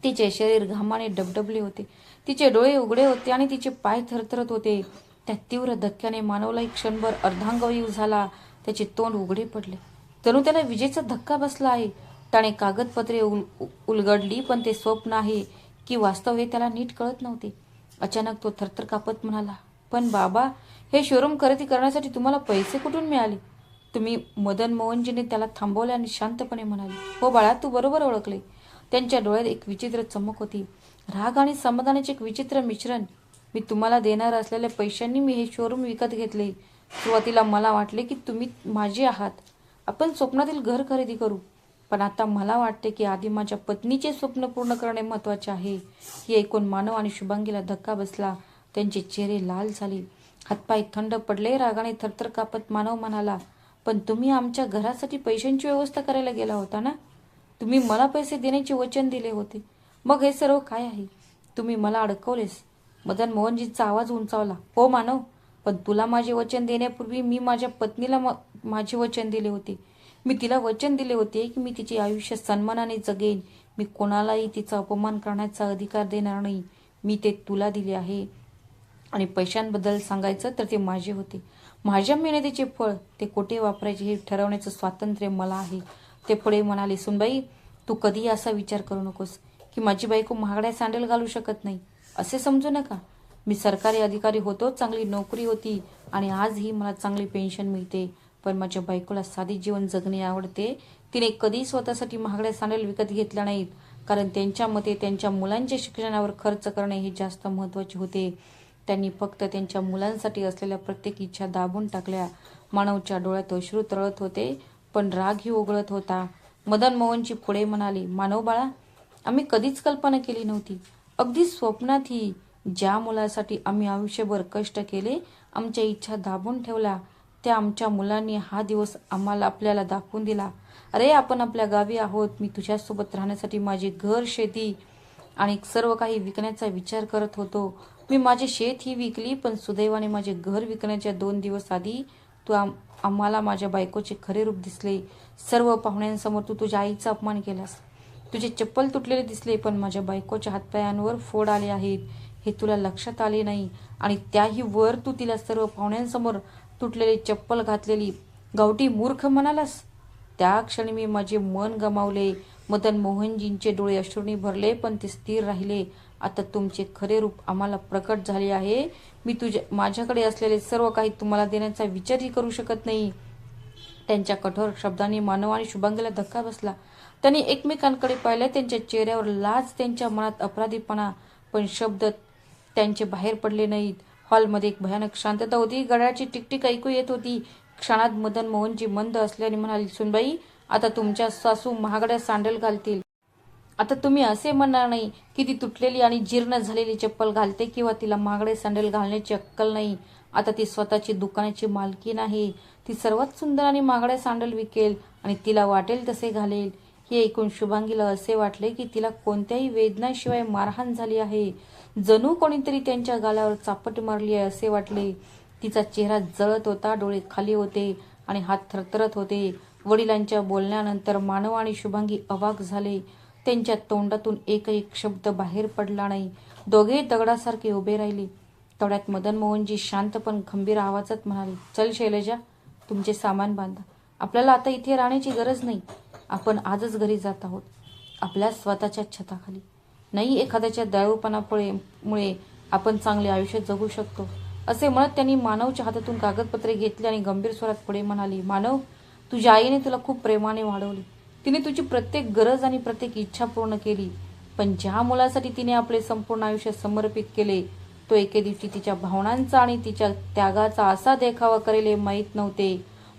तिचे शरीर घामाने डबडबले होते. तिचे डोळे उघडे होते आणि तिचे पाय थरथरत होते. त्या तीव्र धक्क्याने मानवलाही क्षणभर अर्धांगवायू झाला. त्याचे तोंड उघडे पडले. जणू त्याला विजेचा धक्का बसला आहे. त्याने कागदपत्रे उलगडली, पण ते स्वप्न आहे की वास्तव हे त्याला नीट कळत नव्हते. अचानक तो थरथर कापत म्हणाला, पण बाबा, हे शोरूम खरेदी करण्यासाठी तुम्हाला पैसे कुठून मिळाले? तुम्ही मदन मोहनजीने त्याला थांबवले आणि शांतपणे म्हणाले, हो बाळा, तू बरोबर ओळखले. त्यांच्या डोळ्यात एक विचित्र चमक होती. राग आणि समाधानाचे एक विचित्र मिश्रण. मी तुम्हाला देणार असलेल्या पैशांनी मी हे शोरूम विकत घेतले. सुरुवातीला मला वाटले की तुम्ही माझे आहात. आपण स्वप्नातील घर खरेदी करू. पण आता मला वाटते की आधी माझ्या पत्नीचे स्वप्न पूर्ण करणे महत्वाचे आहे. हे ऐकून मानव आणि शुभांगीला धक्का बसला. त्यांचे चेहरे लाल झाले. हातपाय थंड पडले. रागाने थरथर कापत मानव म्हणाला, पण तुम्ही आमच्या घरासाठी पैशांची व्यवस्था करायला गेला होता ना? तुम्ही मला पैसे देण्याचे वचन दिले होते. मग हे सर्व काय आहे? तुम्ही मला अडकवलेस. मदन मोहनजींचा आवाज उंचावला, हो मानव, पण तुला माझे वचन देण्यापूर्वी मी माझ्या पत्नीला माझे वचन दिले होते. मी तिला वचन दिले होते की मी तिचे आयुष्य सन्मानाने जगेन. मी कोणालाही तिचा अपमान करण्याचा अधिकार देणार नाही. मी ते तुला दिले आहे. आणि पैशांबद्दल सांगायचं तर ते माझे होते. माझ्या मेहनतीचे फळ ते कोठे वापरायचे हे ठरवण्याचं स्वातंत्र्य मला आहे. ते पुढे म्हणाले, सुनबाई, तू कधीही असा विचार करू नकोस की माझी बायको महागड्या सँडल घालू शकत नाही. असे समजू नका. मी सरकारी अधिकारी होतो, चांगली नोकरी होती आणि आजही मला चांगली पेन्शन मिळते. पण माझ्या बायकोला साधी जीवन जगणे आवडते. तिने कधी स्वतःसाठी महागड्या सँडल विकत घेतल्या नाहीत, कारण त्यांच्या मते त्यांच्या मुलांच्या शिक्षणावर खर्च करणे हे जास्त महत्त्वाचे होते. त्यांनी फक्त त्यांच्या मुलांसाठी असलेल्या प्रत्येक इच्छा दाबून टाकल्या. मानवच्या डोळ्यात अश्रू तळत होते, पण रागही ओघळत होता. मदन मोहनजी पुढे म्हणाले, मानव बाळा, आम्ही कधीच कल्पना केली नव्हती, अगदी स्वप्नातही, ज्या मुलासाठी आम्ही आयुष्यभर कष्ट केले, आमच्या इच्छा दाबून ठेवल्या, त्या आमच्या मुलांनी हा दिवस आपल्याला दाखवून दिला. अरे, आपण आपल्या गावी आहोत. मी तुझ्यासोबत राहण्यासाठी माझे घर, शेती आणि सर्व काही विकण्याचा विचार करत होतो. मी माझे शेत ही विकली, पण सुदैवाने माझे घर विकण्याच्या 2 दिवस आधी तू आम्हाला माझ्या बायकोचे खरे रूप दिसले. सर्व पाहुण्यांसमोर तू तुझ्या आईचा अपमान केलास. तुझे चप्पल तुटलेले दिसले, पण माझ्या बायकोच्या हातपायांवर फोड आले आहेत हे तुला लक्षात आले नाही. आणि त्याही वर तू तिला सर्व पाहुण्यांसमोर तुटलेले चप्पल घातलेली गावठी मूर्ख म्हणालास. त्या क्षणी मी माझे मन गमावले. मदन मोहनजींचे डोळे अश्रूंनी भरले, पण ते स्थिर राहिले. आता तुमचे खरे रूप आम्हाला प्रकट झाले आहे. मी माझ्याकडे असलेले सर्व काही तुम्हाला देण्याचा विचारही करू शकत नाही. त्यांच्या कठोर शब्दांनी मानव आणि शुभांगीला धक्का बसला. त्यांनी एकमेकांकडे पाहिले. त्यांच्या चेहऱ्यावर लाज, त्यांच्या मनात अपराधीपणा, पण शब्द त्यांचे बाहेर पडले नाहीत. हॉलमध्ये एक भयानक शांतता होती. घड्याळाची टिकटिक ऐकू येत होती. क्षणात मदन मोहनजी मंद असल्याने म्हणाली, सुनबाई, आता तुमच्या सासू महागड्या सँडल घालतील. आता तुम्ही असे म्हणणार नाही की ती तुटलेली आणि जीर्ण झालेली चप्पल घालते किंवा तिला महागडे सँडल घालण्याची अक्कल नाही. आता ती स्वतःची दुकानाची मालकीण आहे. ती सर्वात सुंदर आणि महागड्या सँडल विकेल आणि तिला वाटेल तसे घालेल. हे ऐकून शुभांगीला असे वाटले की तिला कोणत्याही वेदनाशिवाय मारहाण झाली आहे. जणू कोणीतरी त्यांच्या गालावर चापट मारली आहे असे वाटले. तिचा चेहरा जळत होता, डोळे खाली होते आणि हात थरथरत होते. वडिलांच्या बोलण्यानंतर मानव आणि शुभांगी अवाक झाले. त्यांच्या तोंडातून एकही शब्द बाहेर पडला नाही. दोघे दगडासारखे उभे राहिले. तेवढ्यात मदन मोहनजी शांत पण खंबीर आवाजात म्हणाले, चल शैलजा, तुमचे सामान बांधा. आपल्याला आता इथे राहण्याची गरज नाही. आपण आजच घरी जात आहोत, आपल्या स्वतःच्या छताखाली. नाही एखाद्याच्या दयाळूपणामुळे आपण चांगले आयुष्य जगू शकतो. असे म्हणत त्यांनी मानवच्या हातातून कागदपत्रे घेतली आणि गंभीर स्वरात पुढे म्हणाली, मानव, तुझ्या आईने तुला खूप प्रेमाने वाढवले. तिने तुझी प्रत्येक गरज आणि प्रत्येक इच्छा पूर्ण केली. पण ज्या मुलासाठी तिने आपले संपूर्ण आयुष्य समर्पित केले, तो एके दिवशी तिच्या भावनांचा आणि तिच्या त्यागाचा असा देखावा करेल हे माहीत नव्हते.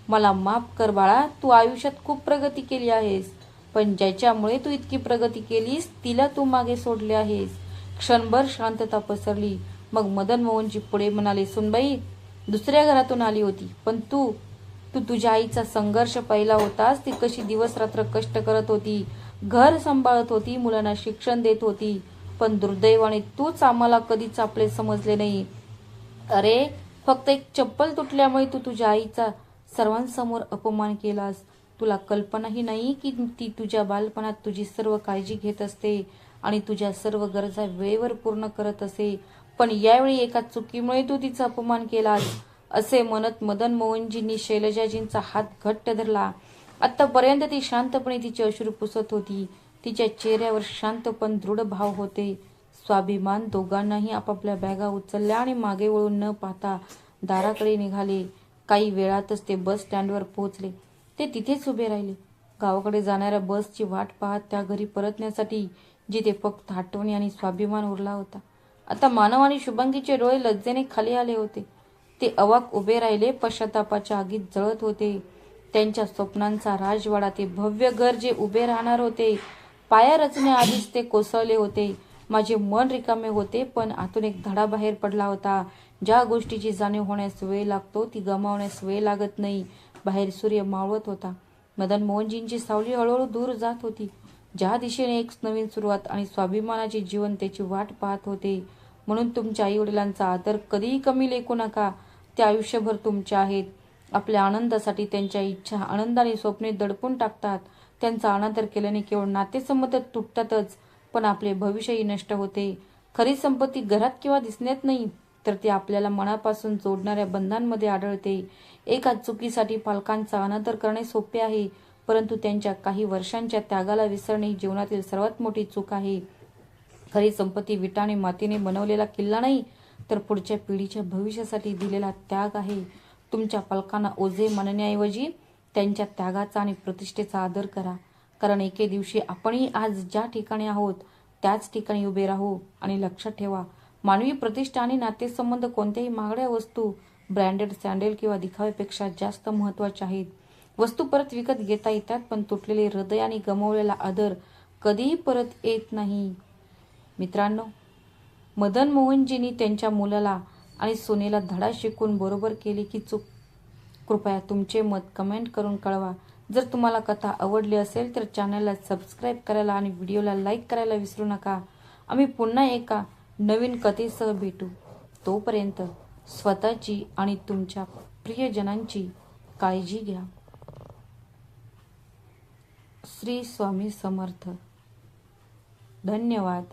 मला माफ कर बाळा, तू आयुष्यात खूप प्रगती केली आहेस, पण ज्याच्यामुळे तू इतकी प्रगती केलीस तिला तू मागे सोडले आहेस. क्षणभर शांतता पसरली. मग मदन मोहनजी पुढे म्हणाले, सुनबाई दुसऱ्या घरातून आली होती, पण तू तू तुझ्या आईचा संघर्ष पाहिला होतास. ती कशी दिवस रात्र कष्ट करत होती, घर सांभाळत होती, मुलांना शिक्षण देत होती. पण दुर्दैवाने तूच आम्हाला कधीच आपले समजले नाही. अरे फक्त एक चप्पल तुटल्यामुळे तू तुझ्या आईचा सर्वांसमोर अपमान केलास. तुला कल्पनाही नाही की ती तुझ्या बालपणात तुझी सर्व काळजी घेत असते आणि तुझ्या सर्व गरजा वेळेवर पूर्ण करत असे. पण यावेळी एका चुकीमुळे तू तिचा अपमान केलास. असे म्हणत मदन मोहनजींनी शैलजाजींचा हात घट्ट धरला. आतापर्यंत ती शांतपणे तिचे अश्रू पुसत होती. तिच्या चेहऱ्यावर शांत पण दृढ भाव होते. स्वाभिमान. दोघांनाही आपापल्या बॅगा उचलल्या आणि मागे वळून न पाहता दाराकडे निघाले. काही वेळातच ते बस स्टँडवर पोहोचले. ते तिथेच उभे राहिले, गावाकडे जाणाऱ्या बसची वाट पाहत, त्या घरी परतण्यासाठी जिथे फक्त आठवणी आणि स्वाभिमान उरला होता. आता मानव आणि शुभांगीचे डोळे लज्जेने खाली आले होते. ते अवाक उभे राहिले, पश्चातापाच्या आगीत जळत होते. त्यांच्या स्वप्नांचा राजवाडा, ते भव्य घर जे उभे राहणार होते, पाया रचण्याआधीच ते कोसळले होते. माझे मन रिकामे होते, पण आतून एक धडा बाहेर पडला होता. ज्या गोष्टीची जाणीव होण्यास वेळ लागतो ती गमावण्यास वेळ लागत नाही. बाहेर सूर्य मावळत होता. मदन मोहनजींची सावली हळूहळू दूर जात होती. ज्या दिशेने एक नवीन सुरुवात आणि स्वाभिमानाचे जीवन त्याची वाट पाहत होते. म्हणून तुमच्या आई वडिलांचा आदर कधीही कमी लेखू नका. ते आयुष्यभर तुमचे आहेत. आपल्या आनंदासाठी त्यांच्या इच्छा, आनंद आणि स्वप्ने दडपून टाकतात. त्यांचा अनादर केल्याने केवळ नातेसंबंध तुटतातच, पण आपले भविष्यही नष्ट होते. खरी संपत्ती घरात किंवा दिसण्यात नाही, तर ती आपल्याला मनापासून जोडणाऱ्या बंधांमध्ये आढळते. एका चुकीसाठी पालकांचा अनादर करणे सोपे आहे, परंतु त्यांच्या काही वर्षांच्या त्यागाला विसरणे ही जीवनातील सर्वात मोठी चूक आहे. खरी संपत्ती विटा आणि मातीने बनवलेला किल्ला नाही, तर पुढच्या पिढीच्या भविष्यासाठी दिलेला त्याग आहे. तुमच्या पालकांना ओझे मानण्याऐवजी त्यांच्या त्यागाचा आणि प्रतिष्ठेचा आदर करा. कारण एके दिवशी आपणही आज ज्या ठिकाणी आहोत त्याच ठिकाणी उभे राहू. आणि लक्षात ठेवा, मानवी प्रतिष्ठा आणि नातेसंबंध कोणत्याही महागड्या वस्तू, ब्रँडेड सँडल किंवा दिखाव्यापेक्षा जास्त महत्त्वाचे आहेत. वस्तू परत विकत घेता येतात, पण तुटलेले हृदय आणि गमावलेला आदर कधीही परत येत नाही. मित्रांनो, मदन मोहनजींनी त्यांच्या मुलाला आणि सुनेला धडा शिकून बरोबर केले की चूक? कृपया तुमचे मत कमेंट करून कळवा. जर तुम्हाला कथा आवडली असेल तर चॅनलला सबस्क्राईब करायला आणि व्हिडिओला लाईक करायला विसरू नका. आम्ही पुन्हा एका नवीन कथेसह भेटू. तोपर्यंत स्वतःची आणि तुमच्या प्रियजनांची काळजी घ्या. श्री स्वामी समर्थ. धन्यवाद.